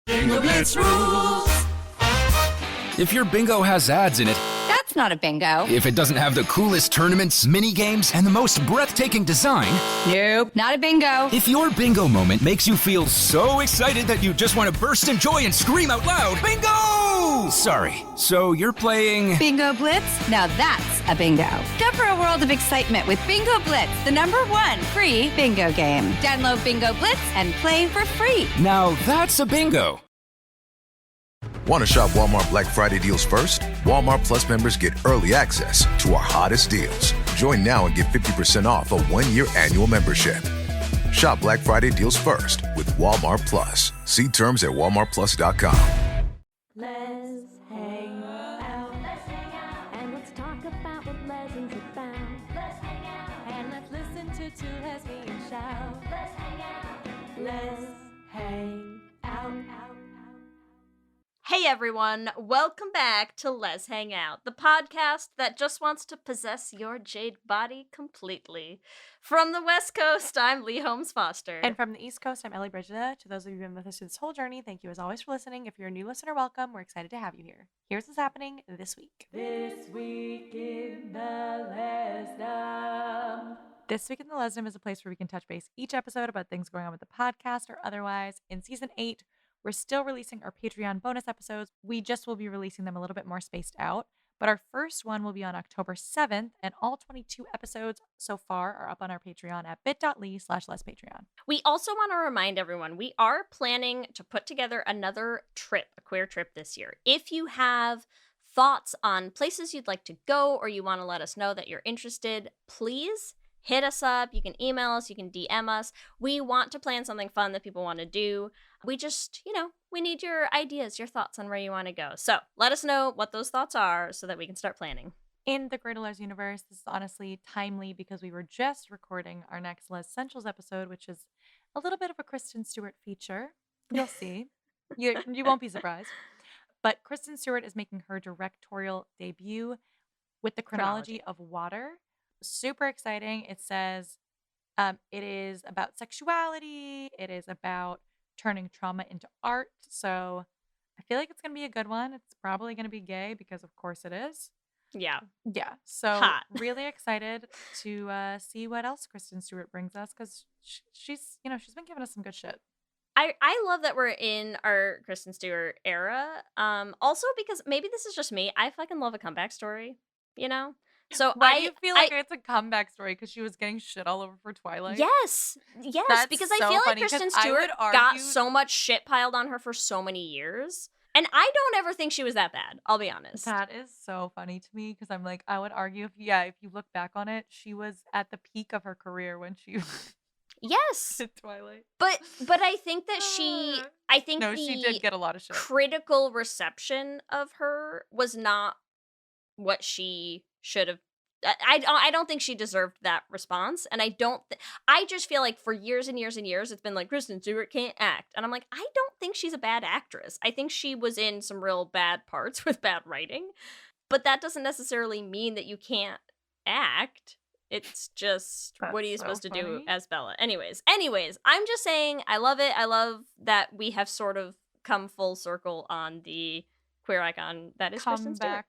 Bingo Blitz rules. If your bingo has ads in it, That's not a bingo. if it doesn't have the coolest tournaments, mini games, and the most breathtaking design, Nope, not a bingo. if your bingo moment makes you feel so excited that you just want to burst in joy and scream out loud, bingo! Sorry, so you're playing... Bingo Blitz? Now that's a bingo. Go for a world of excitement with Bingo Blitz, the #1 free bingo game. Download Bingo Blitz and play for free. Now that's a bingo. Want to shop Walmart Black Friday deals first? Walmart Plus members get early access to our hottest deals. Join now and get 50% off a 1-year annual membership. Shop Black Friday deals first with Walmart Plus. See terms at walmartplus.com. Let's hang out. And let's talk about what lessons we found. And let's listen to two lesbians shout. Let's hang out. Hey everyone, welcome back to Let's Hang Out, the podcast that just wants to possess your jade body completely. From the West Coast, I'm Lee Holmes Foster. And from the East Coast, I'm Ellie Leigh. To those of you who've been with us through this whole journey, thank you as always for listening. If you're a new listener, welcome. We're excited to have you here. Here's what's happening this week. This week in the Lesdom. This week in the Lesdom is a place where we can touch base each episode about things going on with the podcast or otherwise. In season 8, we're still releasing our Patreon bonus episodes. We just will be releasing them a little bit more spaced out. But our first one will be on October 7th, and all 22 episodes so far are up on our Patreon at bit.ly/lespatreon. We also want to remind everyone, we are planning to put together another trip, a queer trip this year. If you have thoughts on places you'd like to go or you want to let us know that you're interested, please hit us up. You can email us, you can DM us. We want to plan something fun that people want to do. We just, we need your ideas, your thoughts on where you want to go. So let us know what those thoughts are so that we can start planning. In the Greater Les universe, this is honestly timely because we were just recording our next Les Essentials episode, which is a little bit of a Kristen Stewart feature. You'll see. You won't be surprised. But Kristen Stewart is making her directorial debut with the chronology of Water. Super exciting. It says it is about sexuality. It is about turning trauma into art. So I feel like it's going to be a good one. It's probably going to be gay because of course it is. Yeah. Yeah. So Hot. Really excited to see what else Kristen Stewart brings us because she's been giving us some good shit. I love that we're in our Kristen Stewart era. Also because maybe this is just me. I fucking love a comeback story, So Why do you feel like it's a comeback story? Because she was getting shit all over for Twilight? Yes, That's because so I feel funny, like 'cause Kristen I would Stewart got argue- so much shit piled on her for so many years. And I don't ever think she was that bad, I'll be honest. That is so funny to me because I'm like, I would argue if you look back on it, she was at the peak of her career when she Yes. did Twilight. But I think that she did get a lot of shit. critical reception of her was not what she should have. I don't think she deserved that response, and I just feel like for years and years and years it's been like Kristen Stewart can't act, and I'm like, I don't think she's a bad actress. I think she was in some real bad parts with bad writing, but that doesn't necessarily mean that you can't act. It's just what are you supposed to do as Bella? Anyways, I'm just saying I love it. I love that we have sort of come full circle on the queer icon that is Kristen Stewart.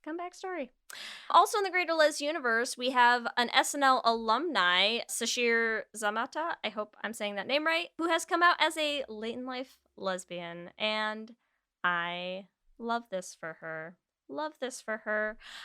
Comeback story. Also in the Greater Les universe, we have an SNL alumni, Sashir Zamata, I hope I'm saying that name right, who has come out as a late-in-life lesbian, and I love this for her.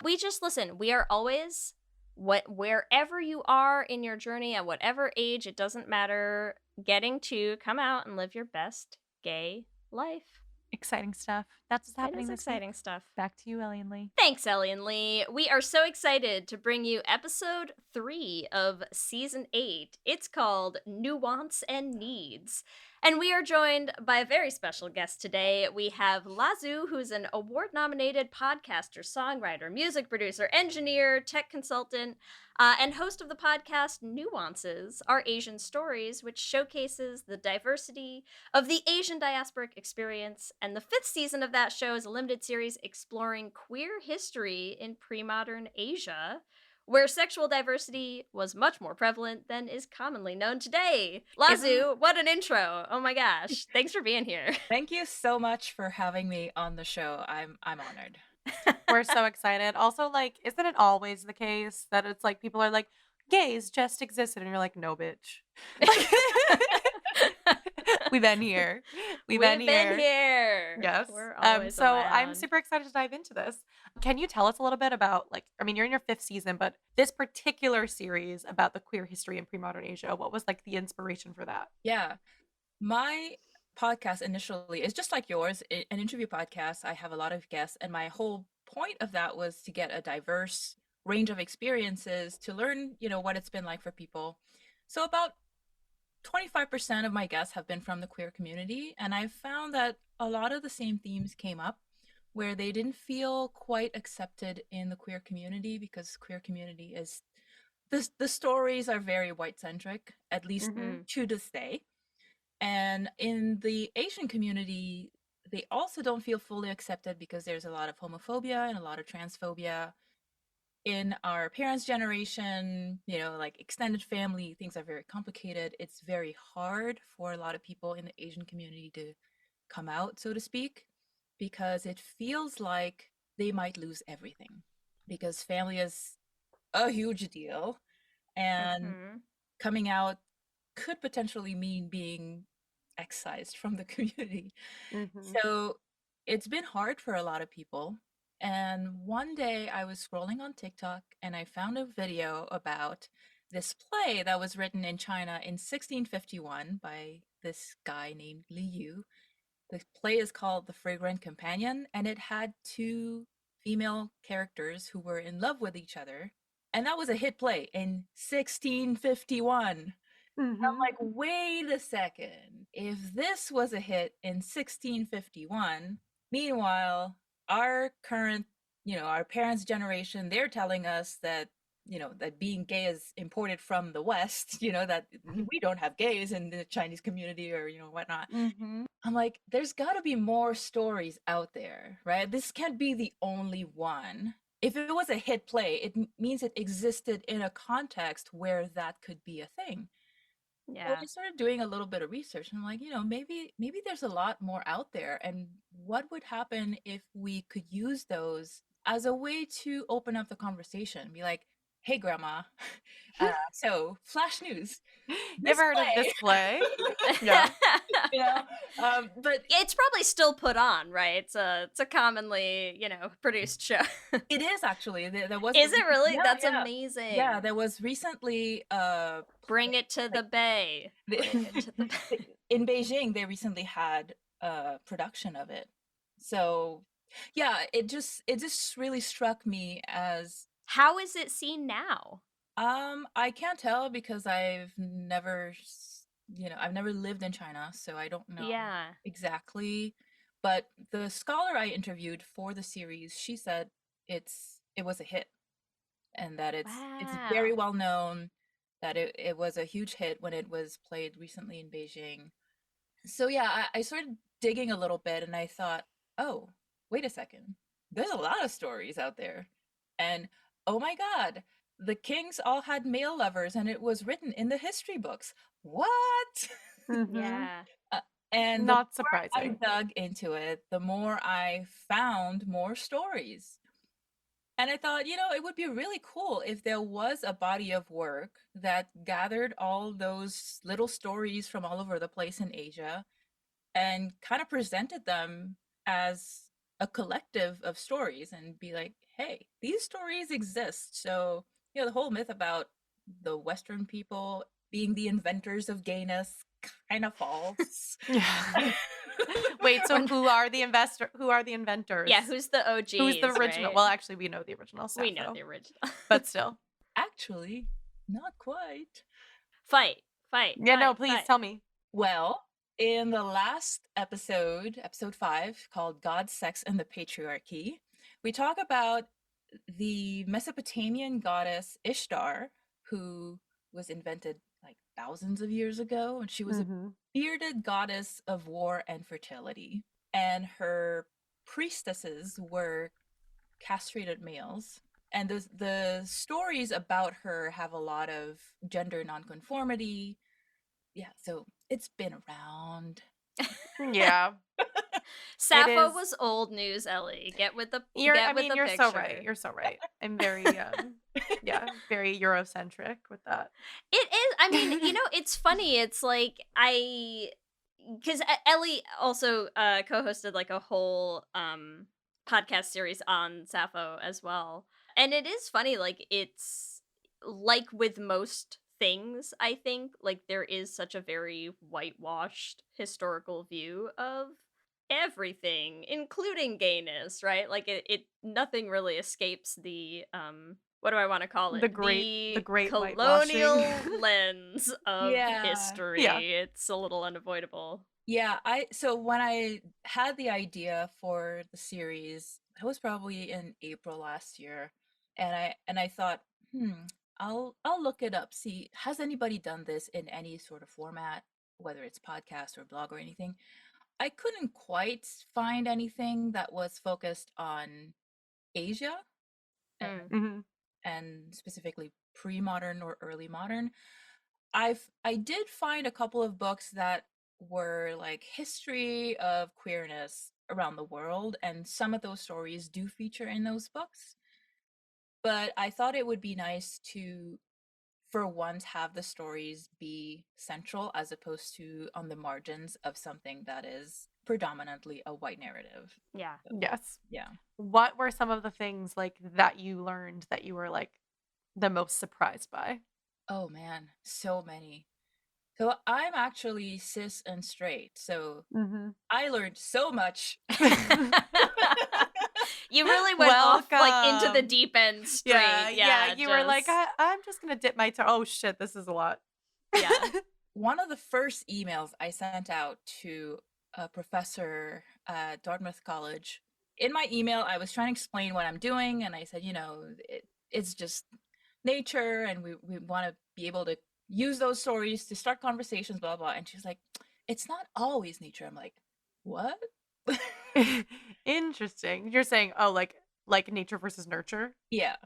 We just, listen, we are always, wherever you are in your journey, at whatever age, it doesn't matter, getting to come out and live your best gay life. Exciting stuff. That's what's happening this exciting week. stuff. Back to you, Ellie and Lee. Thanks, Ellie and Lee. We are so excited to bring you episode 3 of season 8. It's called Nuances and Needs. And we are joined by a very special guest today. We have LAZOU, who's an award-nominated podcaster, songwriter, music producer, engineer, tech consultant, and host of the podcast Nuances, Our Asian Stories, which showcases the diversity of the Asian diasporic experience. And the 5th season of that show is a limited series exploring queer history in pre-modern Asia. where sexual diversity was much more prevalent than is commonly known today. LAZOU, what an intro. Oh my gosh. Thanks for being here. Thank you so much for having me on the show. I'm honored. We're so excited. Also, like, isn't it always the case that it's like people are like, gays just existed, and you're like, no, bitch. We've been here. We've been here. Yes. We're always so I'm around. super excited to dive into this. Can you tell us a little bit about, like, I mean, you're in your 5th season, but this particular series about the queer history in pre-modern Asia, what was like the inspiration for that? Yeah. My podcast initially is just like yours, an interview podcast. I have a lot of guests, and my whole point of that was to get a diverse range of experiences to learn, what it's been like for people. So about 25% of my guests have been from the queer community, and I found that a lot of the same themes came up where they didn't feel quite accepted in the queer community because queer community is the stories are very white-centric, at least to this day. And in the Asian community, they also don't feel fully accepted because there's a lot of homophobia and a lot of transphobia. In our parents' generation, like extended family, things are very complicated. It's very hard for a lot of people in the Asian community to come out, so to speak, because it feels like they might lose everything because family is a huge deal. And coming out could potentially mean being excised from the community. So it's been hard for a lot of people. And one day I was scrolling on TikTok and I found a video about this play that was written in China in 1651 by this guy named LAZOU. The play is called The Fragrant Companion, and it had 2 female characters who were in love with each other. And that was a hit play in 1651. I'm like, wait a second. If this was a hit in 1651, meanwhile, our current, our parents' generation, they're telling us that, that being gay is imported from the West, that we don't have gays in the Chinese community or, whatnot. I'm like, there's got to be more stories out there, right? This can't be the only one. If it was a hit play, it means it existed in a context where that could be a thing. So I started doing a little bit of research, and I'm like, maybe there's a lot more out there. And what would happen if we could use those as a way to open up the conversation? Be like, hey, grandma, so flash news. Never heard of this play. Yeah. But it's probably still put on, right? It's a commonly, produced show. It is actually. There was. Is it really? Yeah, That's yeah. amazing. Yeah, there was recently. Bring it to the bay. In Beijing, they recently had a production of it. So, yeah, it just really struck me as. How is it seen now? I can't tell because I've never lived in China, so I don't know exactly. But the scholar I interviewed for the series, she said it was a hit, and that it's very well known, that it was a huge hit when it was played recently in Beijing. So yeah, I started digging a little bit, and I thought, oh, wait a second, there's a lot of stories out there, and oh my God, the kings all had male lovers, and it was written in the history books. What? Yeah. And Not the more surprising. I dug into it, the more I found more stories. And I thought, it would be really cool if there was a body of work that gathered all those little stories from all over the place in Asia and kind of presented them as a collective of stories and be like, hey, these stories exist. So, the whole myth about the Western people being the inventors of gayness kind of false. Wait, so who are the inventors? Yeah, who's the OG? Who's the original? Right? Well, actually, we know the original stuff. We know the original. But still. Actually, not quite. Fight. Yeah, no, please tell me. Well, in the last episode 5, called God, Sex, and the Patriarchy, we talk about the Mesopotamian goddess Ishtar, who was invented like thousands of years ago, and she was a bearded goddess of war and fertility. And her priestesses were castrated males And the stories about her have a lot of gender nonconformity. Yeah, so it's been around. Yeah. Sappho is- was old news, Ellie. Get with the You're picture. so right. You're so right. I'm very very Eurocentric with that. It is. I mean, it's funny. It's like because Ellie also co-hosted like a whole podcast series on Sappho as well, and it is funny. Like it's like with most things, I think like there is such a very whitewashed historical view of everything, including gayness, right? Like it nothing really escapes the what do I want to call it? The great colonial whitewashing. lens of Yeah. history. Yeah. It's a little unavoidable. Yeah, so when I had the idea for the series, that was probably in April last year, and I thought, I'll look it up, see has anybody done this in any sort of format, whether it's podcast or blog or anything. I couldn't quite find anything that was focused on Asia Mhm. and specifically pre-modern or early modern. I did find a couple of books that were like history of queerness around the world, and some of those stories do feature in those books. But I thought it would be nice to, for once, have the stories be central as opposed to on the margins of something that is predominantly a white narrative. Yeah. Yes. Yeah. What were some of the things like that you learned that you were like the most surprised by? Oh man, so many. So I'm actually cis and straight, so I learned so much. You really went off like into the Welcome. deep end straight. Yeah. You were like, just- I'm just gonna dip my toe. Oh shit, this is a lot. yeah. One of the first emails I sent out to a professor at Dartmouth College, in my email, I was trying to explain what I'm doing, and I said, it's just nature, and we want to be able to use those stories to start conversations, blah, blah. And she's like, it's not always nature. I'm like, what? Interesting. You're saying, oh, like nature versus nurture. Yeah.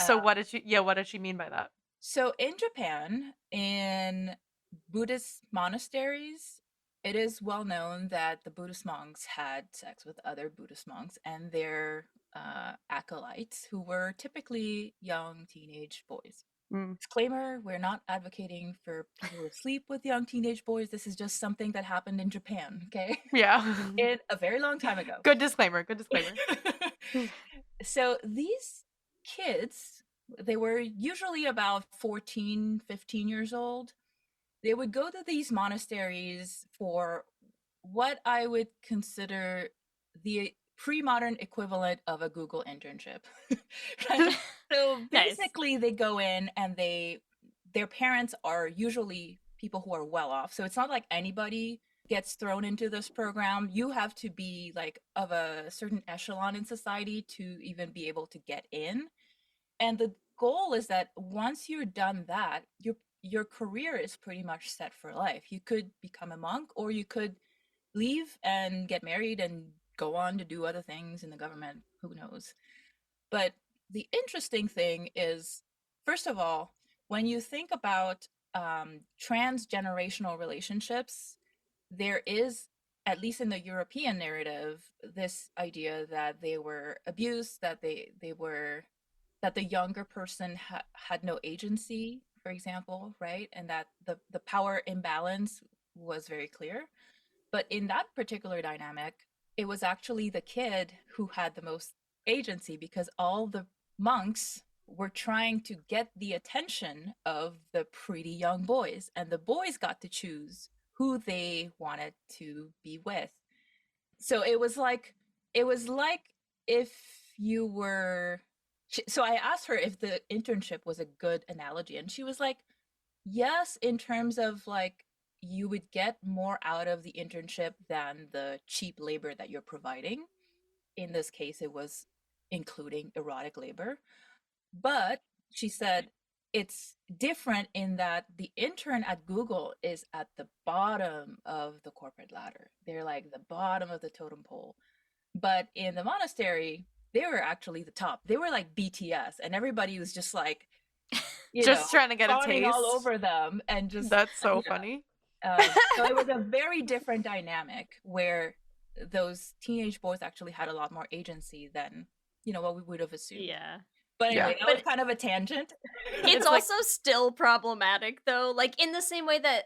So what did she mean by that? So in Japan, in Buddhist monasteries, it is well known that the Buddhist monks had sex with other Buddhist monks and their acolytes, who were typically young teenage boys. Disclaimer, we're not advocating for people to sleep with young teenage boys. This is just something that happened in Japan, okay? Yeah. In a very long time ago. Good disclaimer. So these kids, they were usually about 14, 15 years old. They would go to these monasteries for what I would consider the pre-modern equivalent of a Google internship. Right? So basically they go in and their parents are usually people who are well off. So it's not like anybody gets thrown into this program. You have to be like of a certain echelon in society to even be able to get in. And the goal is that once you're done that, your career is pretty much set for life. You could become a monk, or you could leave and get married and go on to do other things in the government. Who knows? But the interesting thing is, first of all, when you think about transgenerational relationships, there is, at least in the European narrative, this idea that they were abused, that that the younger person had no agency, for example, right? And that the power imbalance was very clear. But in that particular dynamic, it was actually the kid who had the most agency, because all the monks were trying to get the attention of the pretty young boys, and the boys got to choose who they wanted to be with. So it was like if you were, so I asked her if the internship was a good analogy, and she was like, yes, in terms of like you would get more out of the internship than the cheap labor that you're providing. In this case, it was including erotic labor. But she said it's different in that the intern at Google is at the bottom of the corporate ladder. They're like the bottom of the totem pole. But in the monastery, they were actually the top. They were like BTS, and everybody was just like, Just trying to get a fawning taste. all over them, and just That's so funny. so it was a very different dynamic where those teenage boys actually had a lot more agency than what we would have assumed. Yeah. But Yeah. anyway, that was kind of a tangent. It's like- also still problematic though, like in the same way that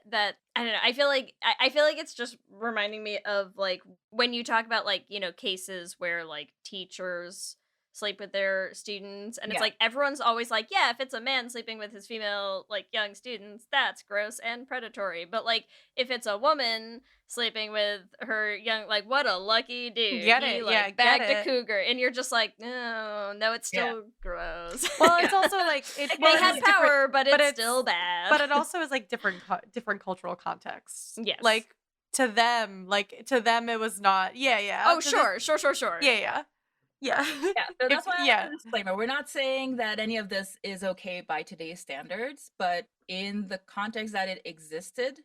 I don't know, I feel like it's just reminding me of like when you talk about like cases where like teachers sleep with their students, and it's Yeah. like everyone's always like, yeah, if it's a man sleeping with his female like young students, that's gross and predatory. But like if it's a woman sleeping with her young, like what a lucky dude, Get he it, like yeah, get bagged it. a cougar, and you're just like, no, it's still gross. Well, it's also like it They had it's different- power, but it's it's- still bad. but it also is like different cultural contexts. Yes. Like to them it was not. Yeah. Oh, To sure. Yeah. Yeah, so that's why I yeah. have a disclaimer. We're not saying that any of this is okay by today's standards, but in the context that it existed,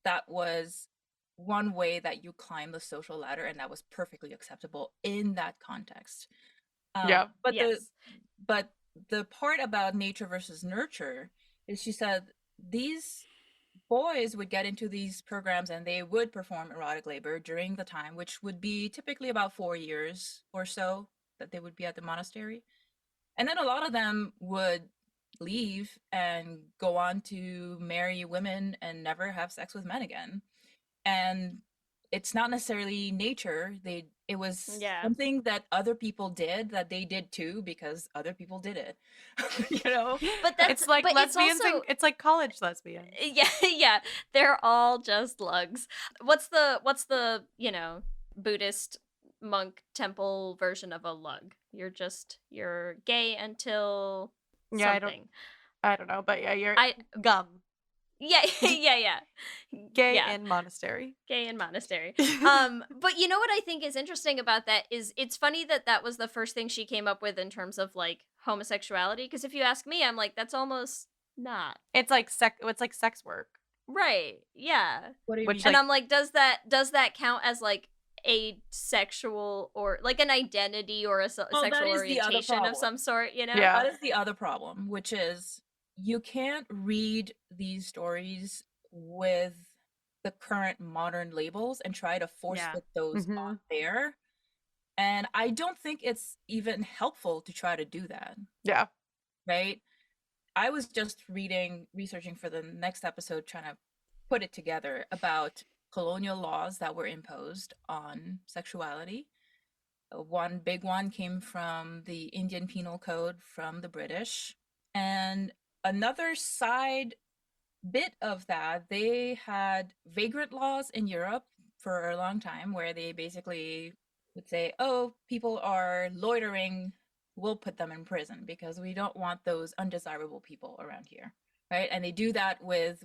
that was one way that you climb the social ladder, and that was perfectly acceptable in that context. Yeah. But Yes. the part about nature versus nurture is, she said these boys would get into these programs and they would perform erotic labor during the time, which would be typically about 4 years or so that they would be at the monastery. And then a lot of them would leave and go on to marry women and never have sex with men again. And it's not necessarily nature. It was Yeah. something that other people did, that they did too, because other people did it. But that's It's like but it's lesbians. also, It's like college lesbians. yeah, they're all just lugs. What's the Buddhist monk temple version of a lug? You're gay until Yeah, something. I don't know, but yeah, you're I gum. yeah. Gay Yeah. in monastery. Gay in monastery. But you know what I think is interesting about that is it's funny that was the first thing she came up with in terms of like homosexuality, because if you ask me, I'm like, that's almost not It's like sex work. right. Yeah. What do you Which, mean? And I'm like, does that count as like a sexual or like an identity or a sexual that is the other orientation of problem. some sort, Yeah. That is the other problem, which is you can't read these stories with the current modern labels and try to force Yeah. fit those Mhm. on there. And I don't think it's even helpful to try to do that, Yeah. right? I was just researching for the next episode, trying to put it together about colonial laws that were imposed on sexuality. One big one came from the Indian Penal Code from the British. And another side bit of that, they had vagrant laws in Europe for a long time, where they basically would say, oh, people are loitering, we'll put them in prison because we don't want those undesirable people around here, right? And they do that with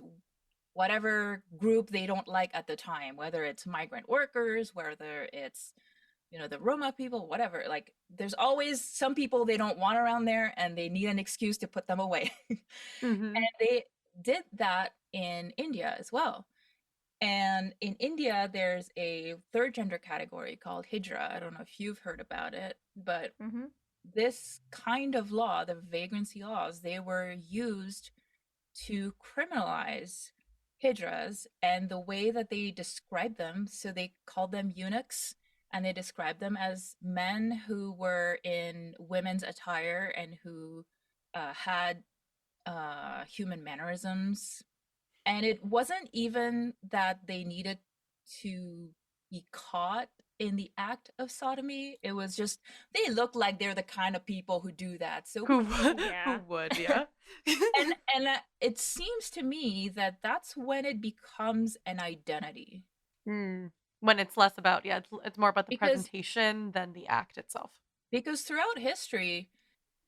whatever group they don't like at the time, whether it's migrant workers, whether it's the Roma people, whatever. Like, there's always some people they don't want around there, and they need an excuse to put them away. Mhm. And they did that in India as well. And in India, there's a third gender category called Hijra. I don't know if you've heard about it, but Mm-hmm. this kind of law, the vagrancy laws, they were used to criminalize Hijras, and the way that they described them, so they called them eunuchs, and they described them as men who were in women's attire and who had human mannerisms. And it wasn't even that they needed to be caught in the act of sodomy. It was just, they look like they're the kind of people who do that. So Who would? Yeah. Who would? Yeah. and it seems to me that that's when it becomes an identity. When it's less about it's more about the Because- presentation than the act itself. Because throughout history,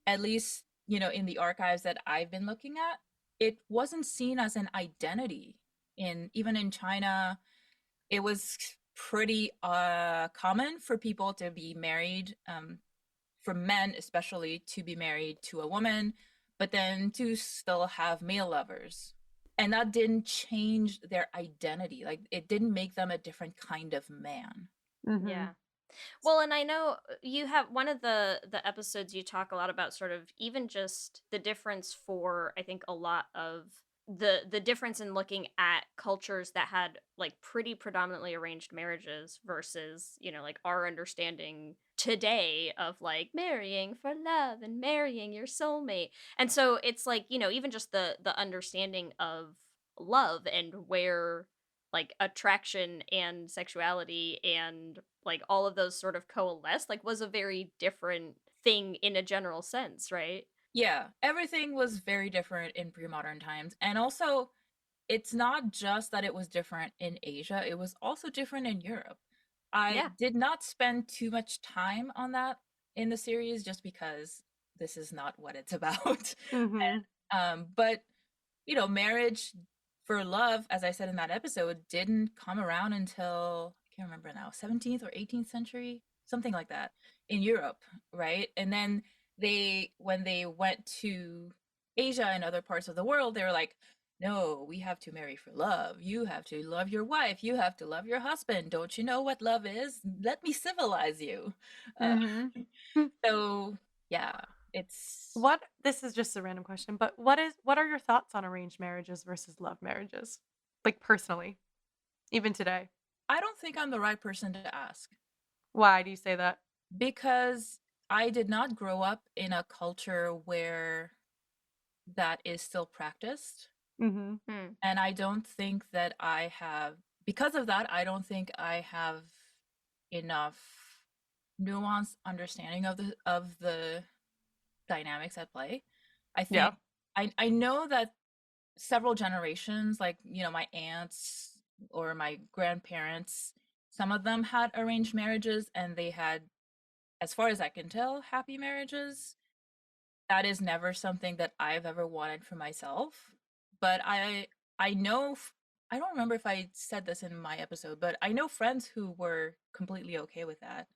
at least in the archives that I've been looking at, it wasn't seen as an identity. Even in China, it was pretty common for people to be married, for men especially, to be married to a woman, but then to still have male lovers. And that didn't change their identity. Like, it didn't make them a different kind of man. Mhm. Yeah. Well, and I know you have one of the episodes you talk a lot about sort of even just the difference for I think a lot of the difference in looking at cultures that had like pretty predominantly arranged marriages versus, like our understanding today of like marrying for love and marrying your soulmate. And so it's like, even just the understanding of love and where like attraction and sexuality and like all of those sort of coalesce like was a very different thing in a general sense, right? Yeah, everything was very different in pre-modern times. And also, it's not just that it was different in Asia, it was also different in Europe. I Yeah. did not spend too much time on that in the series just because this is not what it's about. Mm-hmm. But marriage for love, as I said in that episode, didn't come around until I can't remember now, 17th or 18th century, something like that, in Europe, right? And then when they went to Asia and other parts of the world, they were like, no, we have to marry for love. You have to love your wife. You have to love your husband. Don't you know what love is? Let me civilize you. Mm-hmm. So yeah, it's This is just a random question, but what are your thoughts on arranged marriages versus love marriages? Like personally, even today. I don't think I'm the right person to ask Why do you say that? because I did not grow up in a culture where that is still practiced. Mm-hmm. And I don't think that I have, because of that, I don't think I have enough nuanced understanding of the dynamics at play. I Yeah. think I know that several generations, like, my aunts or my grandparents, some of them had arranged marriages and they had, as far as I can tell, happy marriages. That is never something that I've ever wanted for myself. But I know I don't remember if I said this in my episode, but I know friends who were completely okay with that.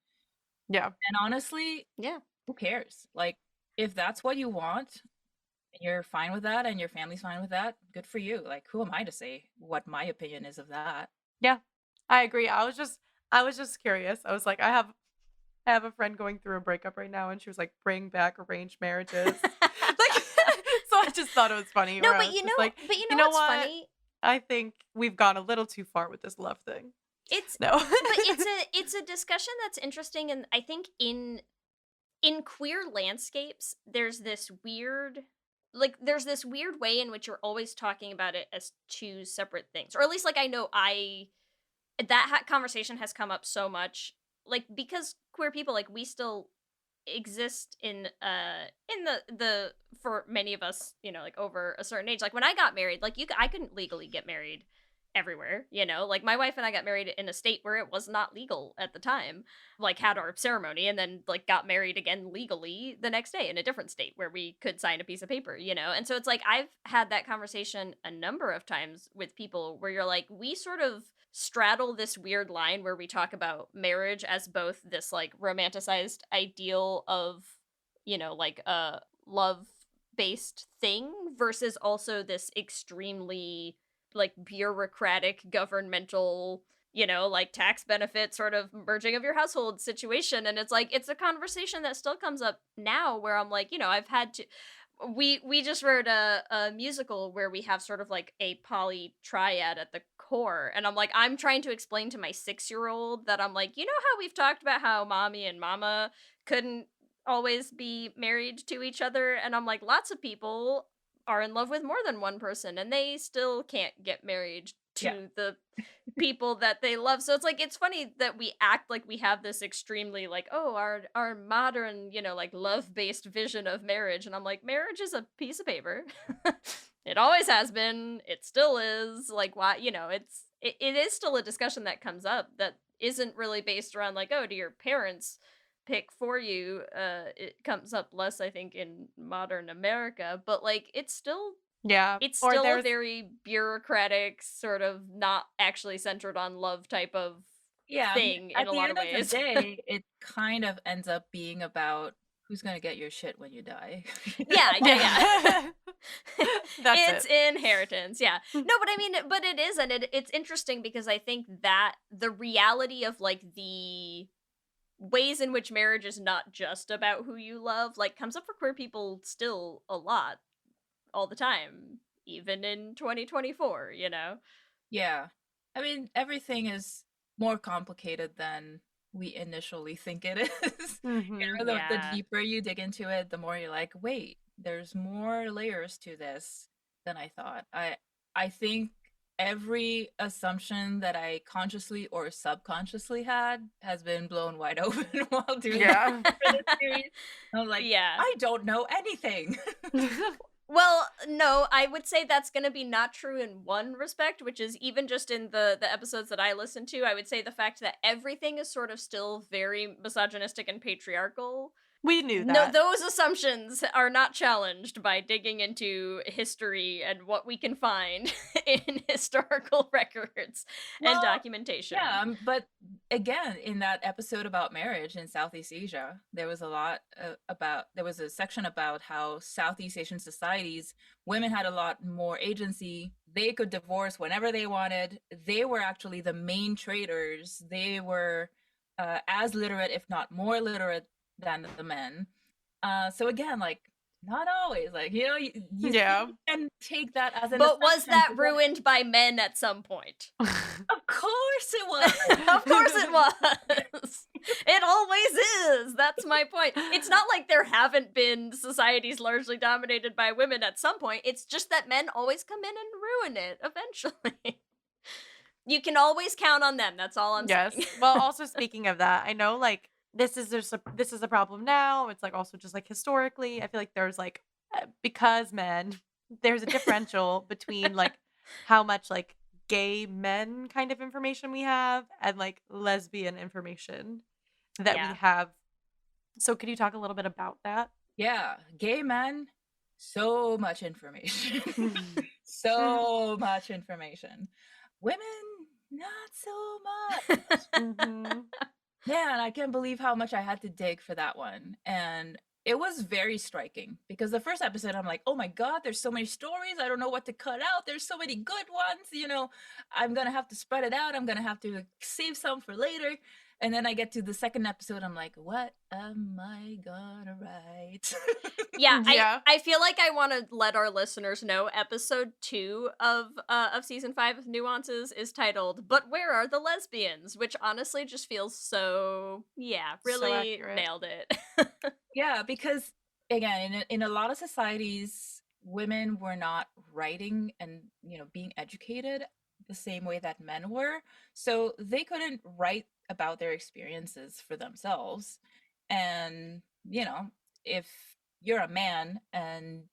Yeah. And honestly, Yeah. who cares? Like, if that's what you want and you're fine with that and your family's fine with that, good for you. Like, who am I to say what my opinion is of that? Yeah. I agree. I was just curious. I was like, I have a friend going through a breakup right now and she was like, bring back arranged marriages. Like so I just thought it was funny. No, where I but was you just know, like, but you you know know what's what? funny? I think we've gone a little too far with this love thing. It's No. but it's a discussion that's interesting, and I think in queer landscapes, there's this weird way in which you're always talking about it as two separate things, or at least like I know conversation has come up so much, like because queer people like we still exist in the for many of us, like over a certain age. Like when I got married, like I couldn't legally get married everywhere, like my wife and I got married in a state where it was not legal at the time, like had our ceremony and then like got married again legally the next day in a different state where we could sign a piece of paper, and so it's like I've had that conversation a number of times with people where you're like, we sort of straddle this weird line where we talk about marriage as both this like romanticized ideal of, like a love based thing versus also this extremely like bureaucratic governmental, like tax benefit sort of merging of your household situation. And it's like it's a conversation that still comes up now where I'm like, I've had to we just wrote a musical where we have sort of like a poly triad at the core, and I'm like, I'm trying to explain to my 6-year-old that I'm like, how we've talked about how mommy and mama couldn't always be married to each other, and I'm like, lots of people are in love with more than one person and they still can't get married to Yeah. the people that they love. So it's like it's funny that we act like we have this extremely like, oh, our modern, like love-based vision of marriage, and I'm like, marriage is a piece of paper. It always has been, it still is. Like, why, it is still a discussion that comes up that isn't really based around like, oh, do your parents pick for you? It comes up less, I think, in modern America, but like it's still Yeah. it's Or still a there's very bureaucratic, sort of not actually centered on love type of Yeah, thing in at a the lot of end of the ways. day, it kind of ends up being about who's gonna get your shit when you die. Yeah. That's It's inheritance. Yeah. No, but I mean, but it is, and it's interesting because I think that the reality of like the ways in which marriage is not just about who you love, like, comes up for queer people still a lot, all the time, even in 2024, you know? Yeah. I mean, everything is more complicated than we initially think it is. Mm-hmm. The Yeah. deeper you dig into it, the more you're like, wait, there's more layers to this than I thought. I think every assumption that I consciously or subconsciously had has been blown wide open while doing Yeah. this series. I was like, Yeah. I don't know anything. Well, no, I would say that's going to be not true in one respect, which is even just in the episodes that I listen to, I would say the fact that everything is sort of still very misogynistic and patriarchal. We knew No, that. those assumptions are not challenged by digging into history and what we can find in historical records and Well, documentation. Yeah, but again, in that episode about marriage in Southeast Asia, there was a lot there was a section about how Southeast Asian societies, women had a lot more agency. They could divorce whenever they wanted. They were actually the main traders. They were as literate, if not more literate than the men. So again, like, not always, like, you Yeah. can take that as an But was assumption that to ruined by men at some point? Of course it was. Of course it was. It always is. That's my point. It's not like there haven't been societies largely dominated by women at some point. It's just that men always come in and ruin it eventually. You can always count on them. That's all I'm Yes. saying. Well, also speaking of that, I know like this is a problem now. It's like also just like historically, I feel like there's like because men, there's a differential between like how much like gay men kind of information we have and like lesbian information that Yeah. we have. So could you talk a little bit about that? Yeah, gay men, so much information. So much information. Women, not so much. Mm-hmm. Man, I can't believe how much I had to dig for that one. And it was very striking because the first episode, I'm like, oh my God, there's so many stories. I don't know what to cut out. There's so many good ones. I'm going to have to spread it out. I'm going to have to save some for later. And then I get to the second episode. I'm like, what am I gonna write? Yeah, Yeah. I feel like I want to let our listeners know episode 2 of season 5 of Nuances is titled "But Where Are the Lesbians?" which honestly just feels so really accurate. nailed it. Yeah, because again, in a lot of societies, women were not writing and being educated the same way that men were, so they couldn't write about their experiences for themselves. And if you're a man and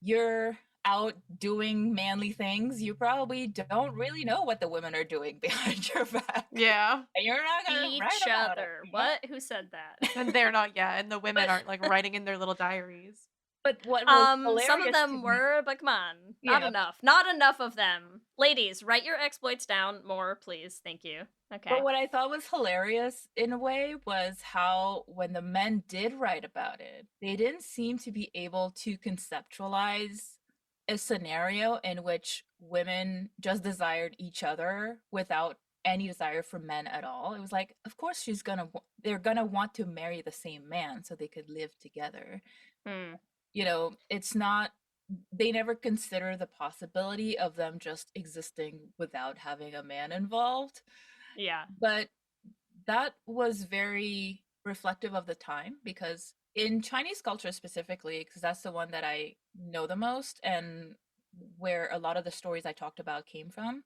you're out doing manly things, you probably don't really know what the women are doing behind your back. Yeah. And you're not gonna write Each about other. it. What? Who said that? And they're not, yeah, and the women aren't like writing in their little diaries. But what was Some hilarious of to them me- were, but come on, not Yeah. enough. Not enough of them. Ladies, write your exploits down more, please. Thank you. Okay. But what I thought was hilarious in a way was how when the men did write about it, they didn't seem to be able to conceptualize a scenario in which women just desired each other without any desire for men at all. It was like, of course they're gonna want to marry the same man so they could live together. Hmm. It's not, they never consider the possibility of them just existing without having a man involved. Yeah. But that was very reflective of the time because in Chinese culture specifically, because that's the one that I know the most and where a lot of the stories I talked about came from.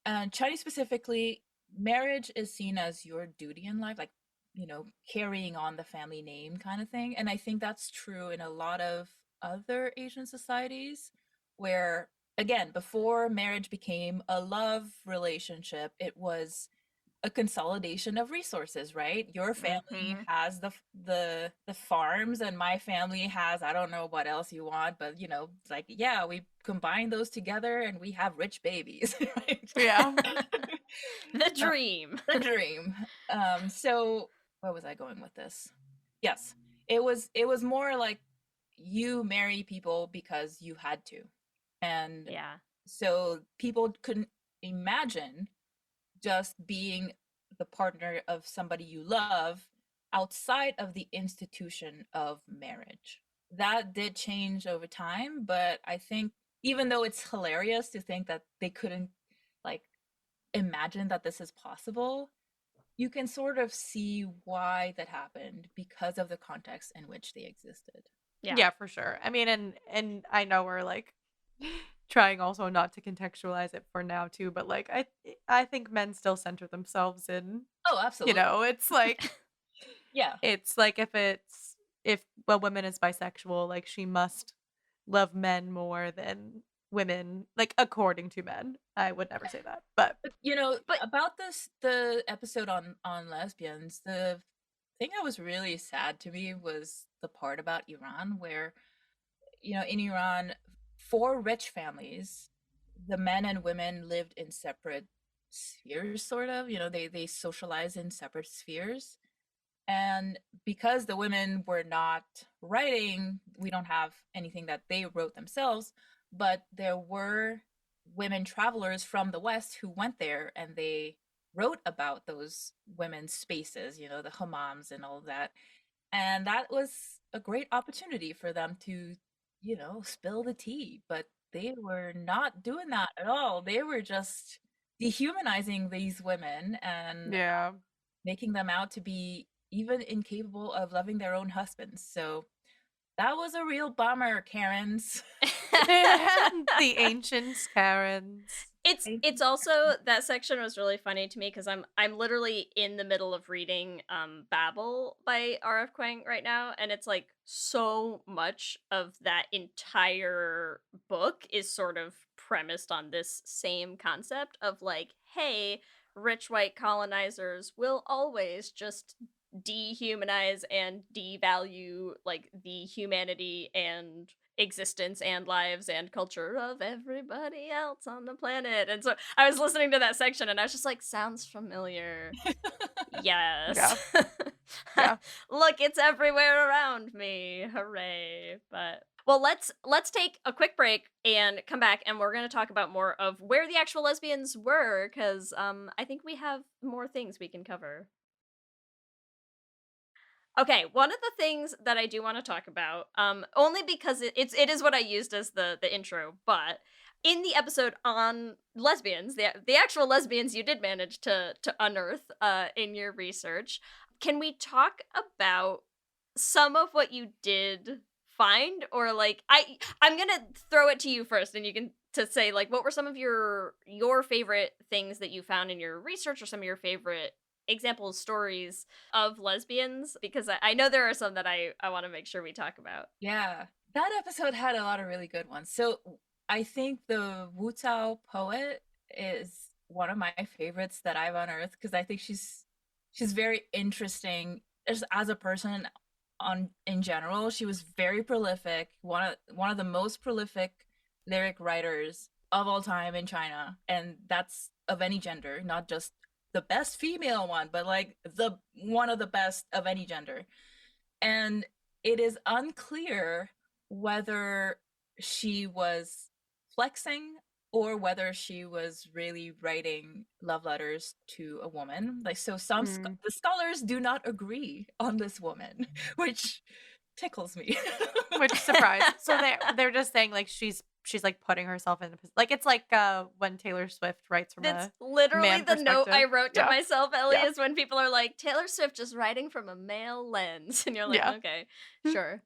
And Chinese specifically, marriage is seen as your duty in life, like, carrying on the family name kind of thing. And I think that's true in a lot of other Asian societies where, again, before marriage became a love relationship, it was a consolidation of resources, right? Your family has the farms and my family has, I don't know what else you want, but it's like, yeah, we combine those together and we have rich babies. Right? Yeah. The dream. The dream. So where was I going with this? Yes, it was more like you marry people because you had to. And Yeah. so people couldn't imagine just being the partner of somebody you love outside of the institution of marriage. That did change over time, but I think even though it's hilarious to think that they couldn't like imagine that this is possible, you can sort of see why that happened because of the context in which they existed. Yeah, for sure. I mean, and I know we're like trying also not to contextualize it for now too, but like I think men still center themselves in, Oh, absolutely. it's like Yeah. it's like if a woman is bisexual, like she must love men more than women, like according to men. I would never say that, but But about the episode on lesbians, the thing that was really sad to me was the part about Iran where, in Iran, for rich families, the men and women lived in separate spheres, sort of. They socialized in separate spheres. And because the women were not writing, we don't have anything that they wrote themselves, but there were women travelers from the West who went there and they wrote about those women's spaces, the hammams and all of that. And that was a great opportunity for them to, spill the tea. But they were not doing that at all. They were just dehumanizing these women and yeah. making them out to be even incapable of loving their own husbands. So that was a real bummer, Karens. The ancients, Karens. It's also, that section was really funny to me because I'm literally in the middle of reading Babel by R.F. Kuang right now, and it's like so much of that entire book is sort of premised on this same concept of like, hey, rich white colonizers will always just dehumanize and devalue like the humanity and existence and lives and culture of everybody else on the planet. And so I was listening to that section and I was just like, sounds familiar. Yes. Yeah. Look, it's everywhere around me. Hooray. But well, let's take a quick break and come back, and we're going to talk about more of where the actual lesbians were, because I think we have more things we can cover. Okay, one of the things that I do want to talk about, only because it is what I used as the intro, but in the episode on lesbians, the actual lesbians you did manage to unearth in your research, can we talk about some of what you did find? Or like, I'm gonna throw it to you first, and you can to say like, what were some of your favorite things that you found in your research, or some of your favorite example stories of lesbians, because I know there are some that I want to make sure we talk about. Yeah, that episode had a lot of really good ones. So I think the Wu Tao poet is one of my favorites that I've unearthed, because I think she's very interesting as a person in general. She was very prolific, one of the most prolific lyric writers of all time in China, and that's of any gender, not just the best female one, but like one of the best of any gender. And it is unclear whether she was flexing or whether she was really writing love letters to a woman. Like, so the scholars do not agree on this woman, which tickles me. Which surprise. So they're just saying like she's like putting herself in like, it's like when Taylor Swift writes from That's a literally man the note I perspective. wrote to myself, Ellie, Yeah. is when people are like, Taylor Swift just writing from a male lens, and you're like, okay, sure.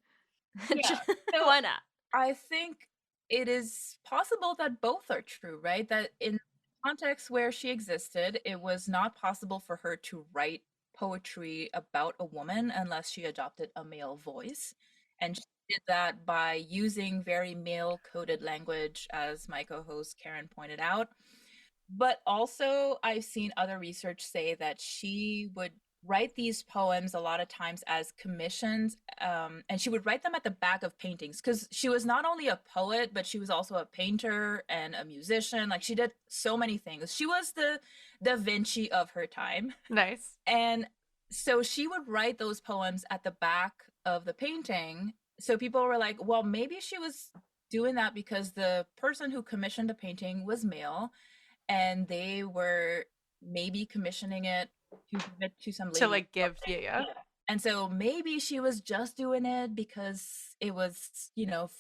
Yeah. Why not? I think it is possible that both are true, right? That in context where she existed, it was not possible for her to write poetry about a woman unless she adopted a male voice. And she did that by using very male-coded language, as my co-host Karen pointed out. But also, I've seen other research say that she would write these poems a lot of times as commissions, and she would write them at the back of paintings, because she was not only a poet, but she was also a painter and a musician. Like, she did so many things. She was the Da Vinci of her time. Nice. And so she would write those poems at the back of the painting. So people were like, well, maybe she was doing that because the person who commissioned the painting was male, and they were maybe commissioning it to give it to some lady. To like give, yeah. And so maybe she was just doing it because it was,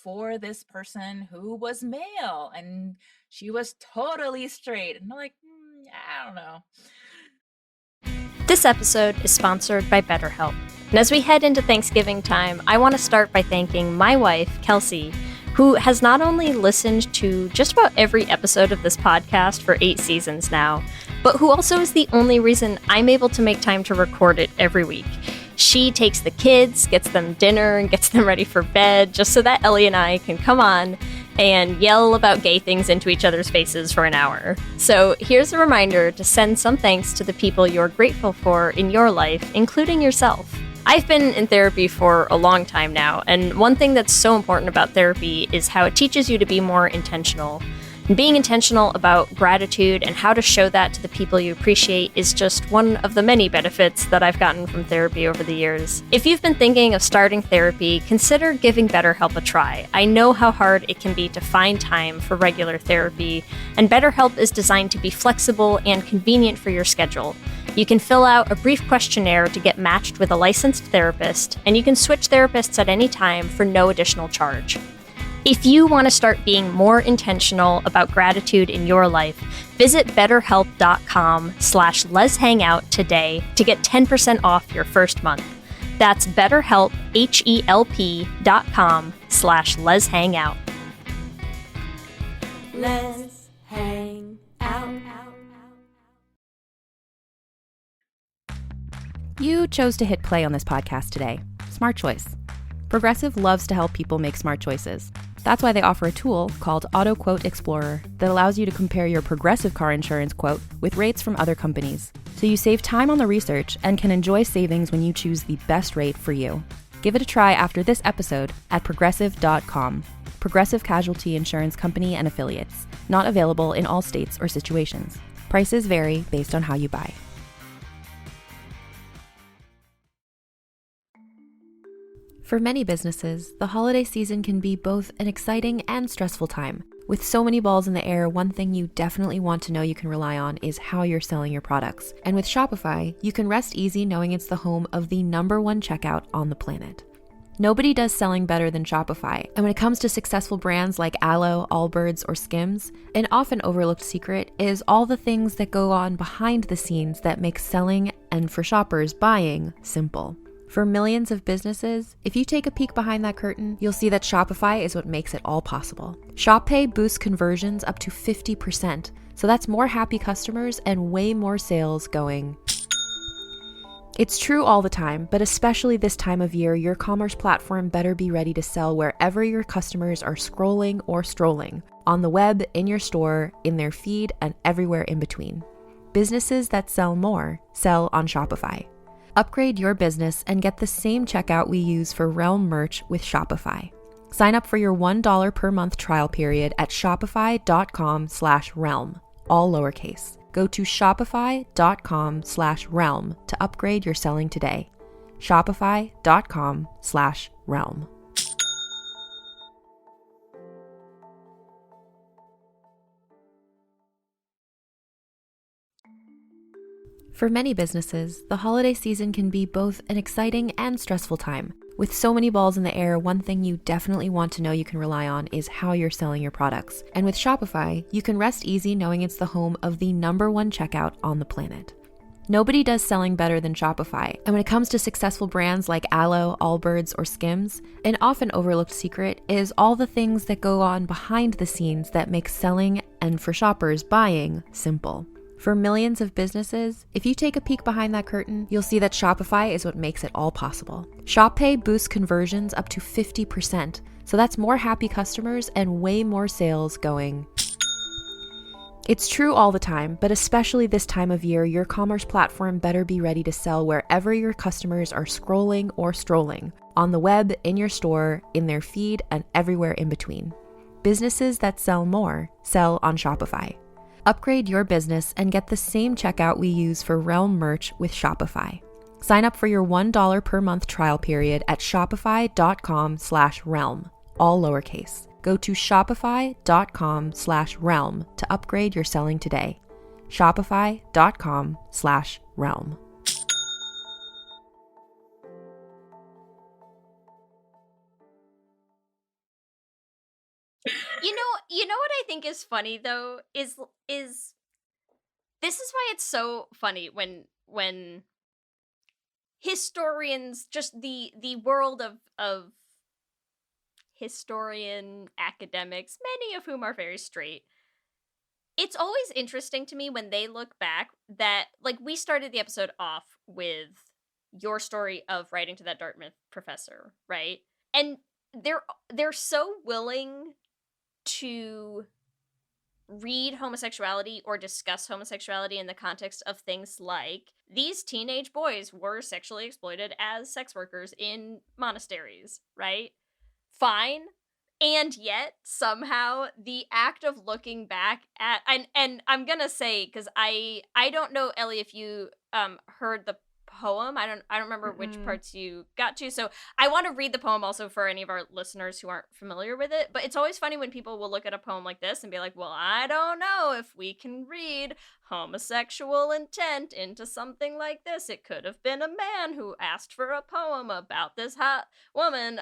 for this person who was male and she was totally straight. And I'm like, I don't know. This episode is sponsored by BetterHelp. And as we head into Thanksgiving time, I want to start by thanking my wife, Kelsey, who has not only listened to just about every episode of this podcast for 8 seasons now, but who also is the only reason I'm able to make time to record it every week. She takes the kids, gets them dinner, and gets them ready for bed just so that Ellie and I can come on and yell about gay things into each other's faces for an hour. So here's a reminder to send some thanks to the people you're grateful for in your life, including yourself. I've been in therapy for a long time now, and one thing that's so important about therapy is how it teaches you to be more intentional. And being intentional about gratitude and how to show that to the people you appreciate is just one of the many benefits that I've gotten from therapy over the years. If you've been thinking of starting therapy, consider giving BetterHelp a try. I know how hard it can be to find time for regular therapy, and BetterHelp is designed to be flexible and convenient for your schedule. You can fill out a brief questionnaire to get matched with a licensed therapist, and you can switch therapists at any time for no additional charge. If you want to start being more intentional about gratitude in your life, visit betterhelp.com/lezhangout today to get 10% off your first month. That's BetterHelp, HELP.com/lezhangout. Let's hang out. You chose to hit play on this podcast today. Smart choice. Progressive loves to help people make smart choices. That's why they offer a tool called Auto Quote Explorer that allows you to compare your Progressive car insurance quote with rates from other companies. So you save time on the research and can enjoy savings when you choose the best rate for you. Give it a try after this episode at Progressive.com. Progressive Casualty Insurance Company and Affiliates. Not available in all states or situations. Prices vary based on how you buy. For many businesses, the holiday season can be both an exciting and stressful time. With so many balls in the air, one thing you definitely want to know you can rely on is how you're selling your products. And with Shopify, you can rest easy knowing it's the home of the #1 checkout on the planet. Nobody does selling better than Shopify. And when it comes to successful brands like Aloe, Allbirds, or Skims, an often overlooked secret is all the things that go on behind the scenes that make selling, and for shoppers, buying, simple. For millions of businesses, if you take a peek behind that curtain, you'll see that Shopify is what makes it all possible. Shop Pay boosts conversions up to 50%, so that's more happy customers and way more sales going. It's true all the time, but especially this time of year, your commerce platform better be ready to sell wherever your customers are scrolling or strolling, on the web, in your store, in their feed, and everywhere in between. Businesses that sell more sell on Shopify. Upgrade your business and get the same checkout we use for Realm merch with Shopify. Sign up for your $1 per month trial period at shopify.com/realm, all lowercase. Go to shopify.com/realm to upgrade your selling today. Shopify.com/realm. For many businesses, the holiday season can be both an exciting and stressful time. With so many balls in the air, one thing you definitely want to know you can rely on is how you're selling your products. And with Shopify, you can rest easy knowing it's the home of the #1 checkout on the planet. Nobody does selling better than Shopify. And when it comes to successful brands like Aloe, Allbirds, or Skims, an often overlooked secret is all the things that go on behind the scenes that make selling, and for shoppers, buying, simple. For millions of businesses, if you take a peek behind that curtain, you'll see that Shopify is what makes it all possible. Shop Pay boosts conversions up to 50%, so that's more happy customers and way more sales going. It's true all the time, but especially this time of year, your commerce platform better be ready to sell wherever your customers are scrolling or strolling, on the web, in your store, in their feed, and everywhere in between. Businesses that sell more sell on Shopify. Upgrade your business and get the same checkout we use for Realm merch with Shopify. Sign up for your $1 per month trial period at shopify.com/realm, all lowercase. Go to shopify.com/realm to upgrade your selling today. Shopify.com/realm. You know what I think is funny though is this is why it's so funny when historians, just the world of historian academics, many of whom are very straight. It's always interesting to me when they look back that, like, we started the episode off with your story of writing to that Dartmouth professor, right? And they're so willing to read homosexuality or discuss homosexuality in the context of things like these teenage boys were sexually exploited as sex workers in monasteries, right? Fine. And yet somehow the act of looking back at and I'm gonna say, because I don't know, Ellie, if you heard the poem. I don't remember which parts you got to. So I want to read the poem also for any of our listeners who aren't familiar with it. But it's always funny when people will look at a poem like this and be like, well, I don't know if we can read homosexual intent into something like this. It could have been a man who asked for a poem about this hot woman.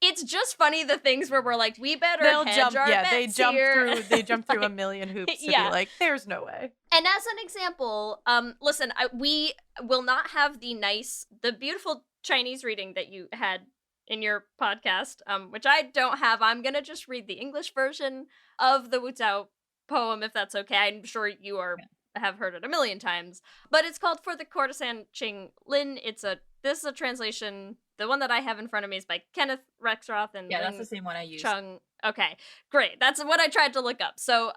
It's just funny, the things where we're like, we better hedge our bets here. They jump through a million hoops to be like, there's no way. And as an example, listen, we will not have the beautiful Chinese reading that you had in your podcast, which I don't have. I'm gonna just read the English version of the Wu Zhao poem, if that's okay. I'm sure you have heard it a million times, but it's called For the Courtesan Ching Lin. This is a translation. The one that I have in front of me is by Kenneth Rexroth and that's the same one I used. Chung. Okay, great. That's what I tried to look up. So,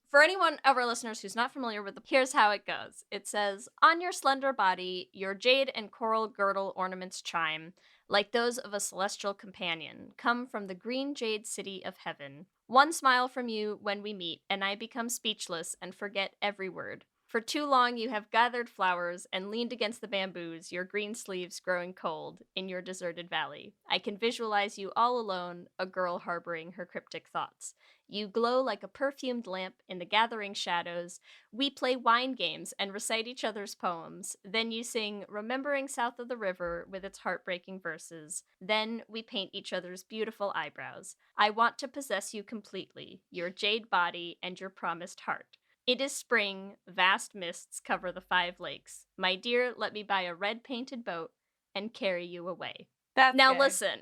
for anyone of our listeners who's not familiar with here's how it goes. It says, on your slender body, your jade and coral girdle ornaments chime, like those of a celestial companion, come from the green jade city of heaven. One smile from you when we meet, and I become speechless and forget every word. For too long you have gathered flowers and leaned against the bamboos, your green sleeves growing cold in your deserted valley. I can visualize you all alone, a girl harboring her cryptic thoughts. You glow like a perfumed lamp in the gathering shadows. We play wine games and recite each other's poems. Then you sing Remembering South of the River with its heartbreaking verses. Then we paint each other's beautiful eyebrows. I want to possess you completely, your jade body and your promised heart. It is spring, vast mists cover the 5 lakes. My dear, let me buy a red painted boat and carry you away. Listen.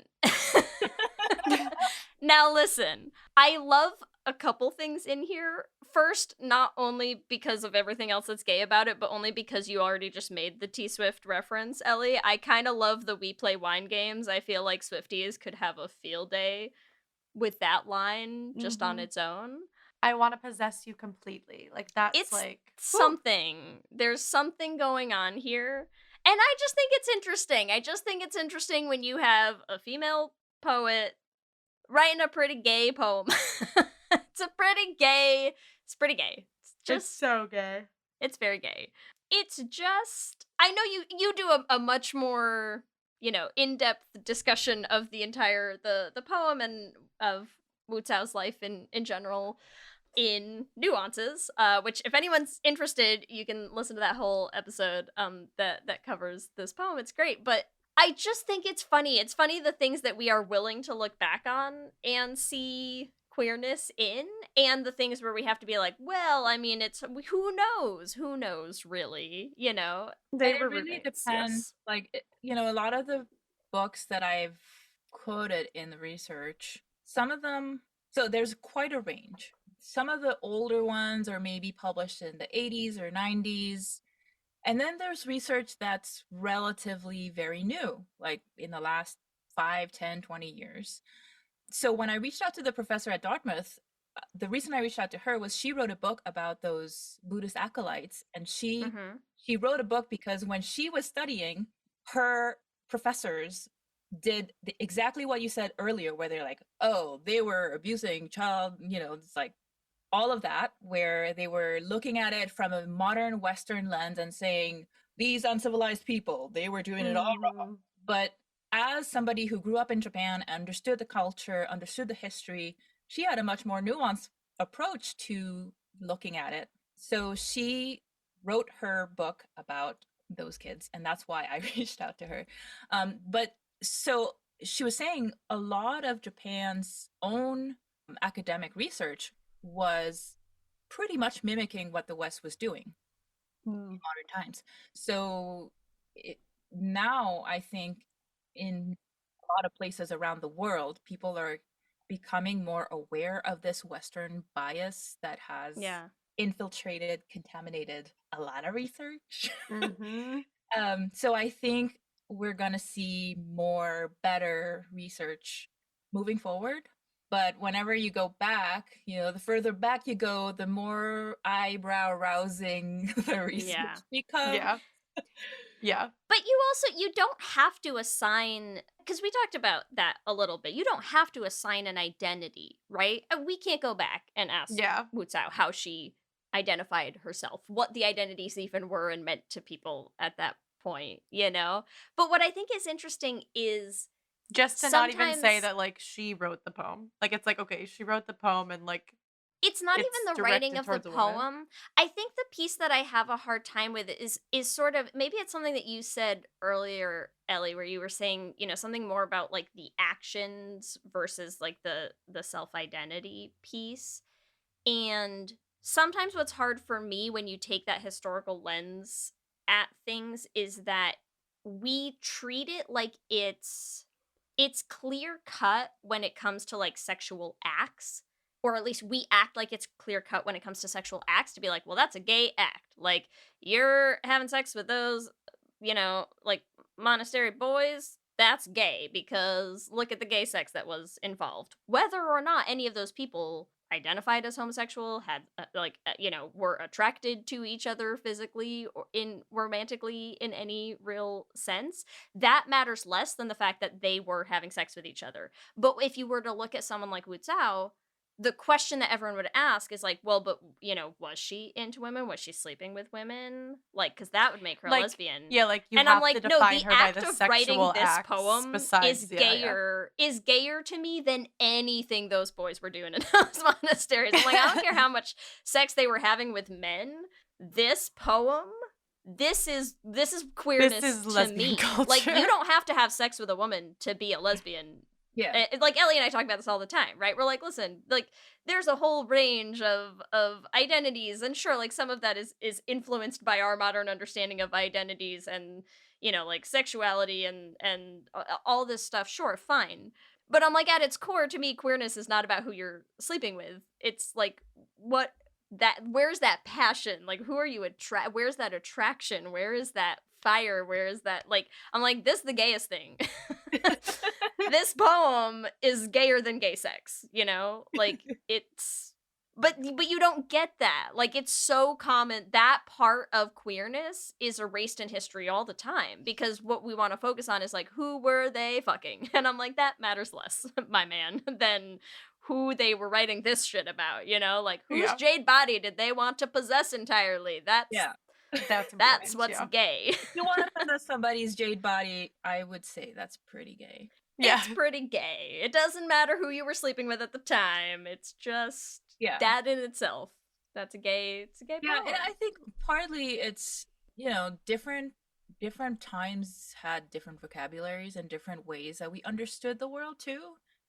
Now listen. I love a couple things in here. First, not only because of everything else that's gay about it, but only because you already just made the T-Swift reference, Ellie. I kind of love the we play wine games. I feel like Swifties could have a field day with that line just on its own. I want to possess you completely. Like, that's it's like something. There's something going on here. And I just think it's interesting. I just think it's interesting when you have a female poet writing a pretty gay poem. It's pretty gay. It's so gay. It's very gay. It's just, I know you do a much more, in-depth discussion of the entire, the poem and of Wu Zhao's life in general in Nuances, which if anyone's interested, you can listen to that whole episode that covers this poem. It's great, but I just think it's funny. It's funny the things that we are willing to look back on and see queerness in, and the things where we have to be like, well, I mean, it's who knows really, It really depends. Like, a lot of the books that I've quoted in the research, some of them, so there's quite a range. Some of the older ones are maybe published in the 80s or 90s. And then there's research that's relatively very new, like in the last 5, 10, 20 years. So when I reached out to the professor at Dartmouth, the reason I reached out to her was she wrote a book about those Buddhist acolytes. And she wrote a book because when she was studying, her professors did exactly what you said earlier, where they're like, oh, they were abusing child, it's like all of that, where they were looking at it from a modern Western lens and saying, these uncivilized people, they were doing it all wrong. But as somebody who grew up in Japan, understood the culture, understood the history, she had a much more nuanced approach to looking at it. So she wrote her book about those kids, and that's why I reached out to her. But so she was saying a lot of Japan's own academic research was pretty much mimicking what the West was doing in modern times. So now I think in a lot of places around the world, people are becoming more aware of this Western bias that has infiltrated, contaminated a lot of research. So I think we're going to see more better research moving forward. But whenever you go back, the further back you go, the more eyebrow rousing the research becomes. Yeah. But you don't have to assign, because we talked about that a little bit. You don't have to assign an identity, right? We can't go back and ask Wu Zhao how she identified herself, what the identities even were and meant to people at that point, But what I think is interesting is just to not even say that, like, she wrote the poem. Like, it's like, okay, she wrote the poem and, like, it's not even the writing of the poem. I think the piece that I have a hard time with is sort of, maybe it's something that you said earlier, Ellie, where you were saying, something more about, like, the actions versus, like, the self-identity piece. And sometimes what's hard for me when you take that historical lens at things is that we treat it like it's clear cut when it comes to, like, sexual acts, or at least we act like it's clear cut when it comes to sexual acts, to be like, well, that's a gay act. Like, you're having sex with those, like, monastery boys, that's gay because look at the gay sex that was involved. Whether or not any of those people identified as homosexual, had were attracted to each other physically or romantically in any real sense, that matters less than the fact that they were having sex with each other. But if you were to look at someone like Wu Zhao, the question that everyone would ask is like, well, but was she into women? Was she sleeping with women? Like, because that would make her a lesbian. Yeah, like, you and have I'm like, to define no, her the by act the of sexual writing this acts poem besides is gayer to me than anything those boys were doing in those monasteries. I'm like, I don't care how much sex they were having with men. This poem, this is queerness to me. Culture. Like, you don't have to have sex with a woman to be a lesbian. Yeah. Like, Ellie and I talk about this all the time, right? We're like, listen, like, there's a whole range of identities, and sure, like, some of that is influenced by our modern understanding of identities and, like, sexuality and all this stuff. Sure, fine. But I'm like, at its core, to me, queerness is not about who you're sleeping with. It's like, where's that passion? Like, who are you where's that attraction? Where is that fire? Where is that, like, I'm like, this is the gayest thing. This poem is gayer than gay sex, like, it's, but you don't get that. Like, it's so common. That part of queerness is erased in history all the time, because what we want to focus on is, like, who were they fucking? And I'm like, that matters less, my man, than who they were writing this shit about, like, whose jade body did they want to possess entirely? That's what's gay. If you want to possess somebody's jade body, I would say that's pretty gay. Yeah. It's pretty gay. It doesn't matter who you were sleeping with at the time. It's just that in itself. It's a gay poem. Yeah, and I think partly it's, different times had different vocabularies and different ways that we understood the world too,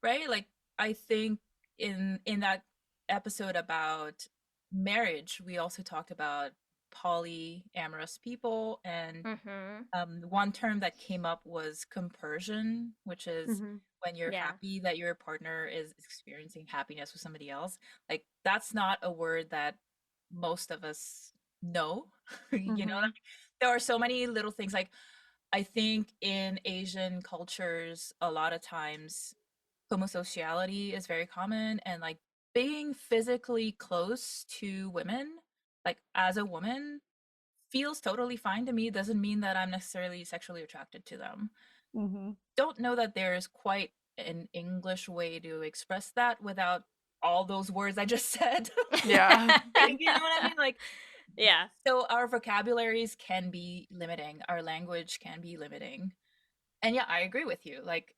right? Like, I think in that episode about marriage, we also talked about polyamorous people, and one term that came up was compersion, which is when you're happy that your partner is experiencing happiness with somebody else. Like, that's not a word that most of us know. There are so many little things. Like, I think in Asian cultures, a lot of times homosexuality is very common, and, like, being physically close to women, like, as a woman, feels totally fine to me. Doesn't mean that I'm necessarily sexually attracted to them. Don't know that there's quite an English way to express that without all those words I just said. Yeah. You know what I mean? Like, yeah. So our vocabularies can be limiting. Our language can be limiting. And yeah, I agree with you. Like,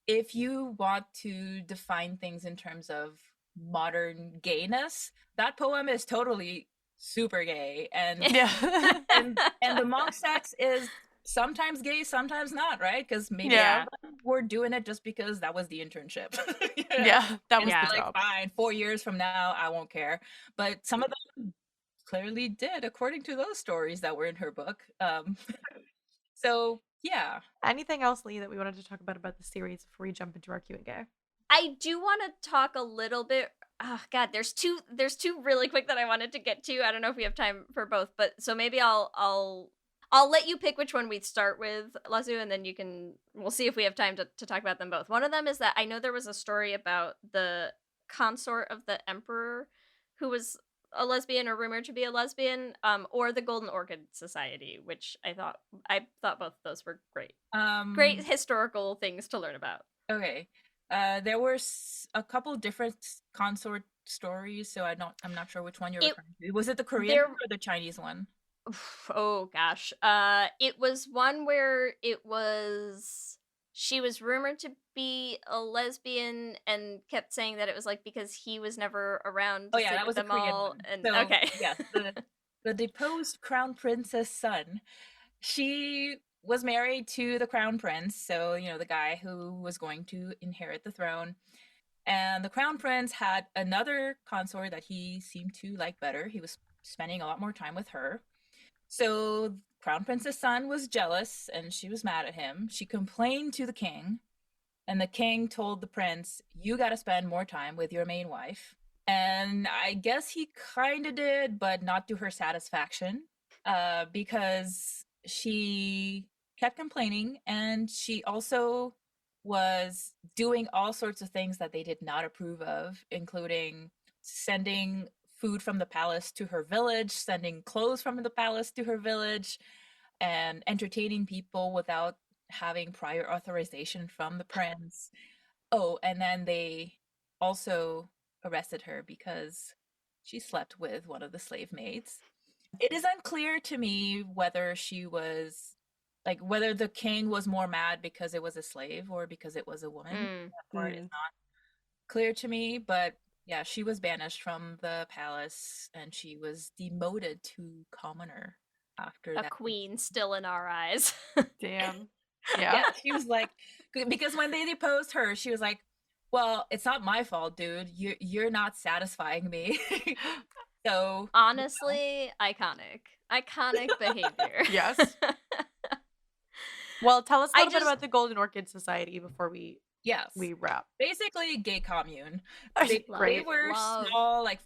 if you want to define things in terms of modern gayness, that poem is totally super gay, and and the monk sex is sometimes gay, sometimes not, right? Because maybe Yeah. all of them were doing it just because that was the internship. You know? Yeah, that was Yeah. the Like, job. fine, 4 years from now, I won't care. But some of them clearly did, according to those stories that were in her book. So yeah. Anything else, Lee, that we wanted to talk about the series before we jump into our Q&A? I do want to talk a little bit. Oh God, there's two really quick that I wanted to get to. I don't know if we have time for both, but so maybe I'll let you pick which one we start with, LAZOU, and then we'll see if we have time to talk about them both. One of them is that I know there was a story about the consort of the emperor who was a lesbian or rumored to be a lesbian, or the Golden Orchid Society, which I thought both of those were great. Great historical things to learn about. Okay. There were a couple different consort stories, so I'm not sure which one you're referring to. Was it the Korean one or the Chinese one? Oh gosh. It was one where she was rumored to be a lesbian and kept saying that it was like because he was never around to sleep that was with a them Korean all. one. And So, okay. yes, the deposed crown prince's son, she was married to the crown prince, so the guy who was going to inherit the throne. And the crown prince had another consort that he seemed to like better. He was spending a lot more time with her. So crown prince's son was jealous and she was mad at him. She complained to the king, and the king told the prince, "You got to spend more time with your main wife." And I guess he kind of did, but not to her satisfaction, because she kept complaining, and she also was doing all sorts of things that they did not approve of, including sending food from the palace to her village, sending clothes from the palace to her village, and entertaining people without having prior authorization from the prince. Oh, and then they also arrested her because she slept with one of the slave maids. It is unclear to me whether whether the king was more mad because it was a slave or because it was a woman. That part is not clear to me, but yeah, she was banished from the palace and she was demoted to commoner after that. A queen still in our eyes. Damn. Yeah, Yeah. she was like, because when they deposed her, she was like, "Well, it's not my fault, dude. You're not satisfying me." So Honestly, iconic behavior. Yes. Well, tell us a I little bit just- about the Golden Orchid Society before we yes, wrap. basically gay commune. They Great. were Love. small, like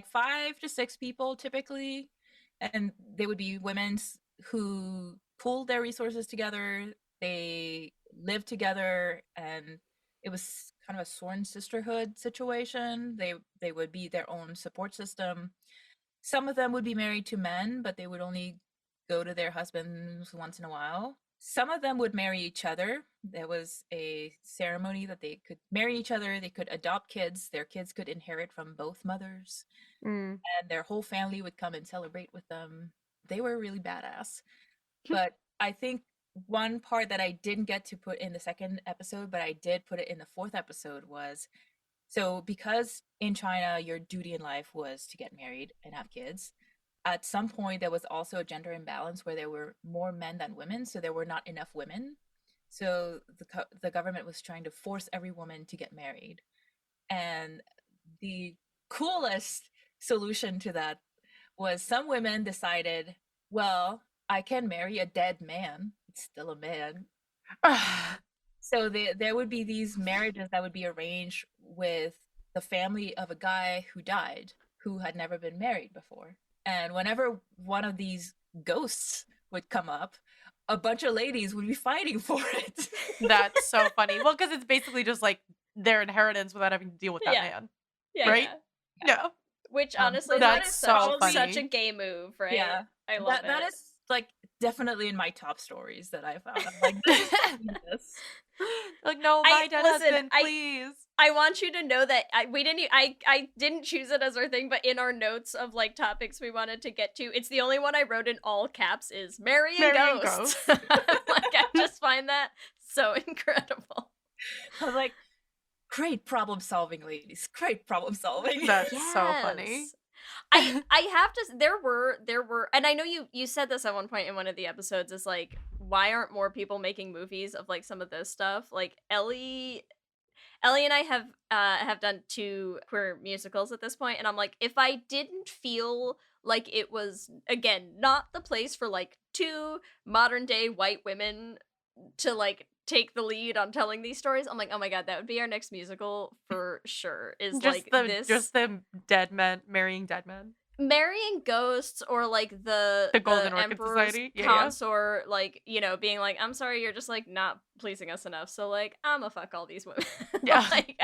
5 to 6 people typically, and they would be women who pooled their resources together. They lived together, and it was kind of a sworn sisterhood situation. They would be their own support system. Some of them would be married to men, but they would only go to their husbands once in a while. Some of them would marry each other. There was a ceremony that they could marry each other. They could adopt kids. Their kids could inherit from both mothers, and their whole family would come and celebrate with them. They were really badass. But I think one part that I didn't get to put in the second episode, but I did put it in the fourth episode, was so because in China, your duty in life was to get married and have kids. At some point, there was also a gender imbalance where there were more men than women, so there were not enough women. So the government was trying to force every woman to get married. And the coolest solution to that was some women decided, well, I can marry a dead man. It's still a man. So there would be these marriages that would be arranged with the family of a guy who died, who had never been married before. And whenever one of these ghosts would come up, a bunch of ladies would be fighting for it. That's so funny. Well, because it's basically just like their inheritance without having to deal with that Yeah. man. Yeah, Right? yeah. Yeah. Which honestly, That's that is so such funny. a gay move, right? Yeah. I love it. That is like definitely in my top stories that I found. I'm like, this is genius. Like, no, my dead listen, husband, please. I want you to know that I didn't choose it as our thing, but in our notes of like topics we wanted to get to, it's the only one I wrote in all caps is marrying Marrying ghosts. Like I just find that so incredible. I was like, great problem solving, ladies. Great problem solving. That's so funny. I have to, there were, and I know you said this at one point in one of the episodes, is like why aren't more people making movies of like some of this stuff? Like Ellie and I have done 2 queer musicals at this point, and I'm like, if I didn't feel like it was, again, not the place for like 2 modern day white women to like take the lead on telling these stories, I'm like, oh my god, that would be our next musical for sure. Is Just like this, just the dead men marrying dead men. marrying ghosts, or like the Golden Orchid Emperor's Society? Yeah, consort, like, you know, being like, I'm sorry, you're just like not pleasing us enough, so like I'ma fuck all these women. Yeah. Like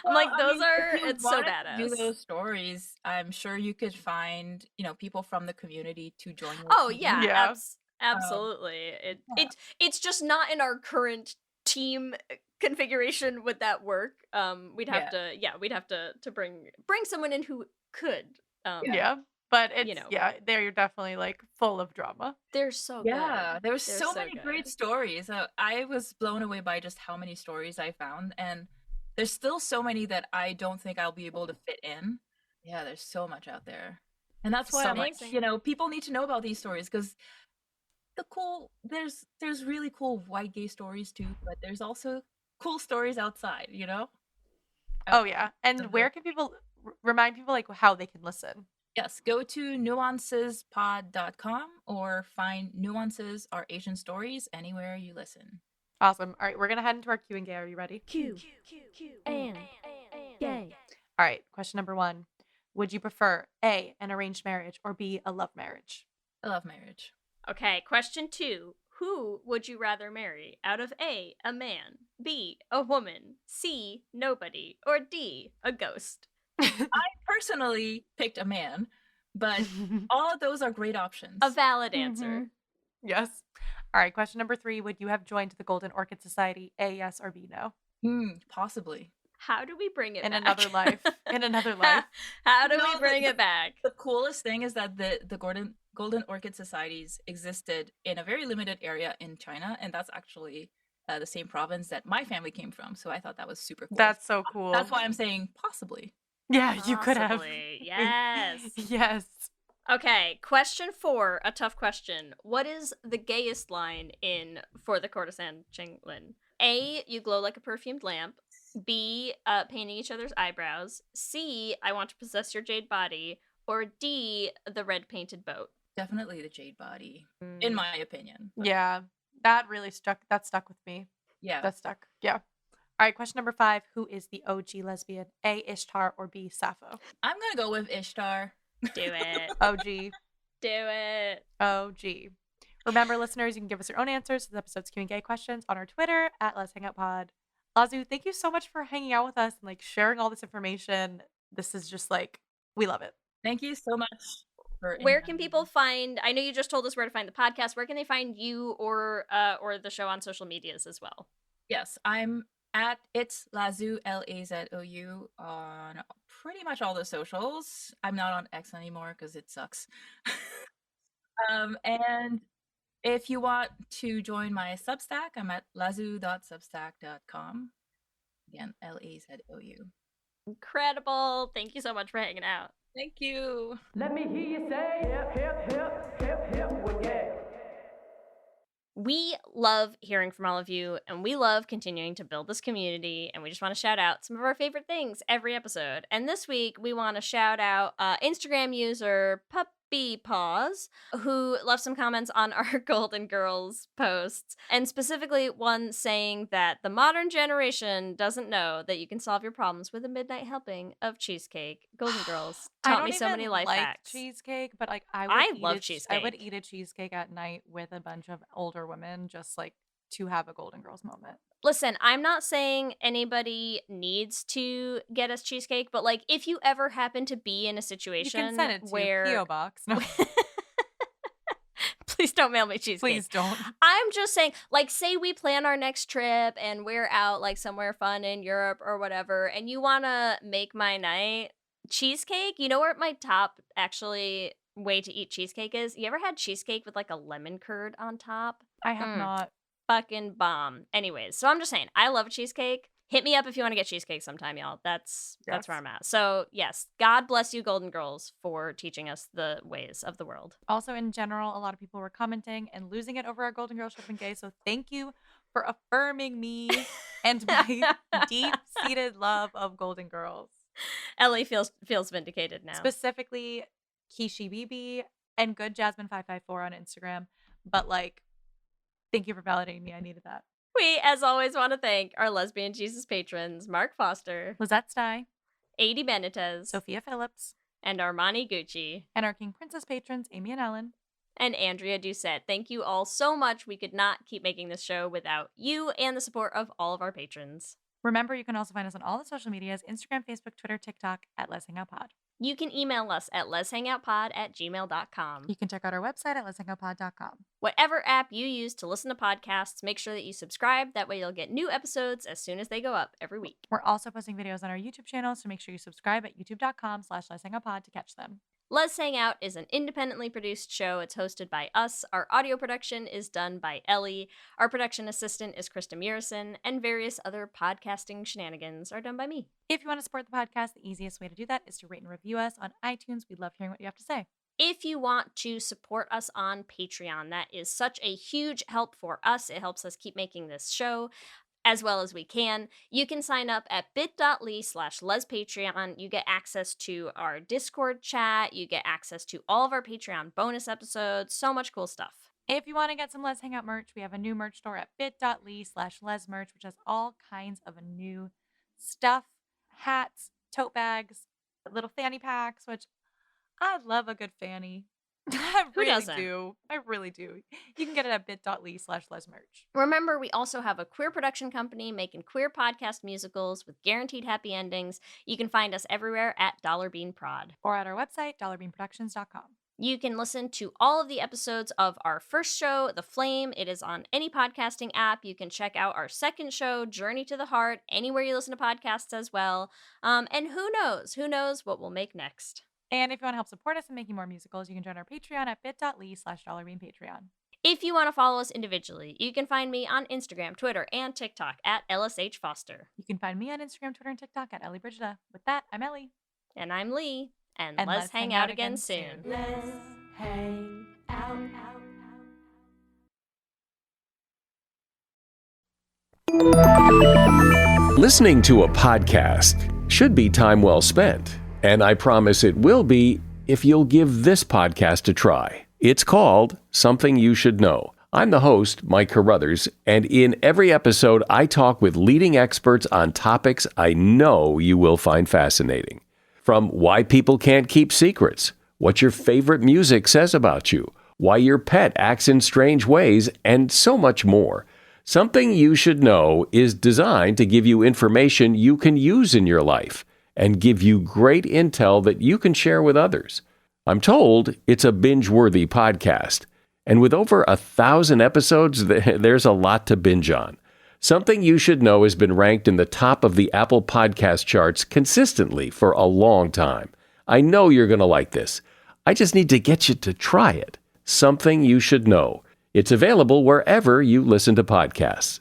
I'm like, those are, if you it's so wanted to do badass. those stories, I'm sure you could find, people from the community to join your Oh team. yeah, Yeah. absolutely. Yeah. It's just not in our current team configuration would that work. We'd have to bring someone in who could. Yeah. But it's, You know. they're definitely like full of drama. They're so Yeah, good. there were They're so many great good. stories. I was blown away by just how many stories I found, and there's still so many that I don't think I'll be able to fit in. Yeah, there's so much out there, and that's why So I'm like, amazing. people need to know about these stories because there's really cool white gay stories too, but there's also cool stories outside. Oh yeah. And Some of where can people remind people like how they can listen? Yes, go to nuancespod.com or find Nuances Are Asian Stories anywhere you listen. Awesome. All right, we're gonna head into our Q and Gay. Are you ready? Q and gay. All right. Question number 1: would you prefer A, an arranged marriage, or B, a love marriage? I love marriage. Okay, question 2. Who would you rather marry out of A, a man, B, a woman, C, nobody, or D, a ghost? I personally picked a man, but all of those are great options. A valid answer. Yes. All right. Question number 3: would you have joined the Golden Orchid Society? A, yes, or B, no? Possibly. How do we bring it In back? another life. In another life. How do we No, bring it back? The coolest thing is that the Golden Orchid Societies existed in a very limited area in China, and that's actually the same province that my family came from. So I thought that was super cool. That's so cool. That's why I'm saying possibly. Yeah, you could have. Possibly. Yes. Yes. Okay, question 4, a tough question. What is the gayest line in For the Courtesan Chinglin? A, you glow like a perfumed lamp. B, painting each other's eyebrows. C, I want to possess your jade body. Or D, the red painted boat. Definitely the jade body, in my opinion. But Yeah. That really stuck. That stuck with me. yeah. That stuck. Yeah. All right. Question number 5: who is the OG lesbian? A, Ishtar, or B, Sappho? I'm gonna go with Ishtar. Do it. OG. Do it. OG. Remember, listeners, you can give us your own answers to the episode's Q&A questions on our Twitter at Let's Hang Out Pod. LAZOU, thank you so much for hanging out with us and like sharing all this information. This is just like, we love it. Thank you so much for Where inviting can me. people find, I know you just told us where to find the podcast. Where can they find you or the show on social medias as well? Yes, I'm at It's LAZOU, LAZOU, on pretty much all the socials. I'm not on X anymore because it sucks. And if you want to join my Substack, I'm at lazoo.substack.com. Again, LAZOU. Incredible. Thank you so much for hanging out. Thank you. Let me hear you say hip, hip, hip, hip, hip, well, yeah. We love hearing from all of you, and we love continuing to build this community, and we just want to shout out some of our favorite things every episode. And this week, we want to shout out Instagram user Puppy Paws, who left some comments on our Golden Girls posts, and specifically one saying that the modern generation doesn't know that you can solve your problems with a midnight helping of cheesecake. Golden Girls taught me so many life hacks. Cheesecake, but like I love I would cheesecake. eat a cheesecake at night with a bunch of older women just like to have a Golden Girls moment. Listen, I'm not saying anybody needs to get us cheesecake, but like if you ever happen to be in a You situation can send it to where P.O. Box. No, please don't mail me cheesecake. please don't. I'm just saying, like, say we plan our next trip and we're out like somewhere fun in Europe or whatever, and you want to make my night cheesecake. You know where my top actually way to eat cheesecake is? You ever had cheesecake with like a lemon curd on top? I have not. Fucking bomb. Anyways, so I'm just saying, I love cheesecake. hit me up if you want to get cheesecake sometime, y'all. That's where I'm at. So yes, God bless you, Golden Girls, for teaching us the ways of the world. Also, in general, a lot of people were commenting and losing it over our Golden Girl Shopping Gay. So thank you for affirming me and my deep-seated love of Golden Girls. Ellie feels vindicated now. Specifically, Kishi BB and Good Jasmine 554 on Instagram. But like, thank you for validating me. I needed that. We, as always, want to thank our Lesbian Jesus patrons, Mark Foster, Lizette Stye, Adi Benitez, Sophia Phillips, and Armani Gucci, and our King Princess patrons, Amy and Ellen, and Andrea Doucette. Thank you all so much. We could not keep making this show without you and the support of all of our patrons. Remember, you can also find us on all the social medias, Instagram, Facebook, Twitter, TikTok, at Let's Hang Out Pod. You can email us at letshangoutpod@gmail.com. You can check out our website at letshangoutpod.com. Whatever app you use to listen to podcasts, make sure that you subscribe. That way you'll get new episodes as soon as they go up every week. We're also posting videos on our YouTube channel, so make sure you subscribe at youtube.com/letshangoutpod to catch them. Let's Hang Out is an independently produced show. It's hosted by us. Our audio production is done by Ellie. Our production assistant is Krista Murison, and various other podcasting shenanigans are done by me. If you want to support the podcast, the easiest way to do that is to rate and review us on iTunes. We'd love hearing what you have to say. If you want to support us on Patreon, that is such a huge help for us. It helps us keep making this show as well as we can. You can sign up at bit.ly/lespatreon. You get access to our Discord chat. You get access to all of our Patreon bonus episodes. So much cool stuff. If you want to get some Let's Hang Out merch, we have a new merch store at bit.ly/lesmerch, which has all kinds of new stuff, hats, tote bags, little fanny packs, which I love a good fanny. I really do. You can get it at bit.ly/lesmerch. Remember, we also have a queer production company making queer podcast musicals with guaranteed happy endings. You can find us everywhere at Dollar Bean Prod. Or at our website, dollarbeanproductions.com. You can listen to all of the episodes of our first show, The Flame. It is on any podcasting app. You can check out our second show, Journey to the Heart, anywhere you listen to podcasts as well. And who knows what we'll make next. And if you want to help support us in making more musicals, you can join our Patreon at bit.ly/dollarbeanpatreon. If you want to follow us individually, you can find me on Instagram, Twitter, and TikTok at LSH Foster. You can find me on Instagram, Twitter, and TikTok at Ellie Brigida. With that, I'm Ellie. And I'm Lee. And let's hang out again soon. Let's hang out. Listening to a podcast should be time well spent. And I promise it will be if you'll give this podcast a try. It's called Something You Should Know. I'm the host, Mike Carruthers, and in every episode, I talk with leading experts on topics I know you will find fascinating. From why people can't keep secrets, what your favorite music says about you, why your pet acts in strange ways, and so much more. Something You Should Know is designed to give you information you can use in your life and give you great intel that you can share with others. I'm told it's a binge-worthy podcast. And with over 1,000 episodes, there's a lot to binge on. Something You Should Know has been ranked in the top of the Apple Podcast charts consistently for a long time. I know you're going to like this. I just need to get you to try it. Something You Should Know. It's available wherever you listen to podcasts.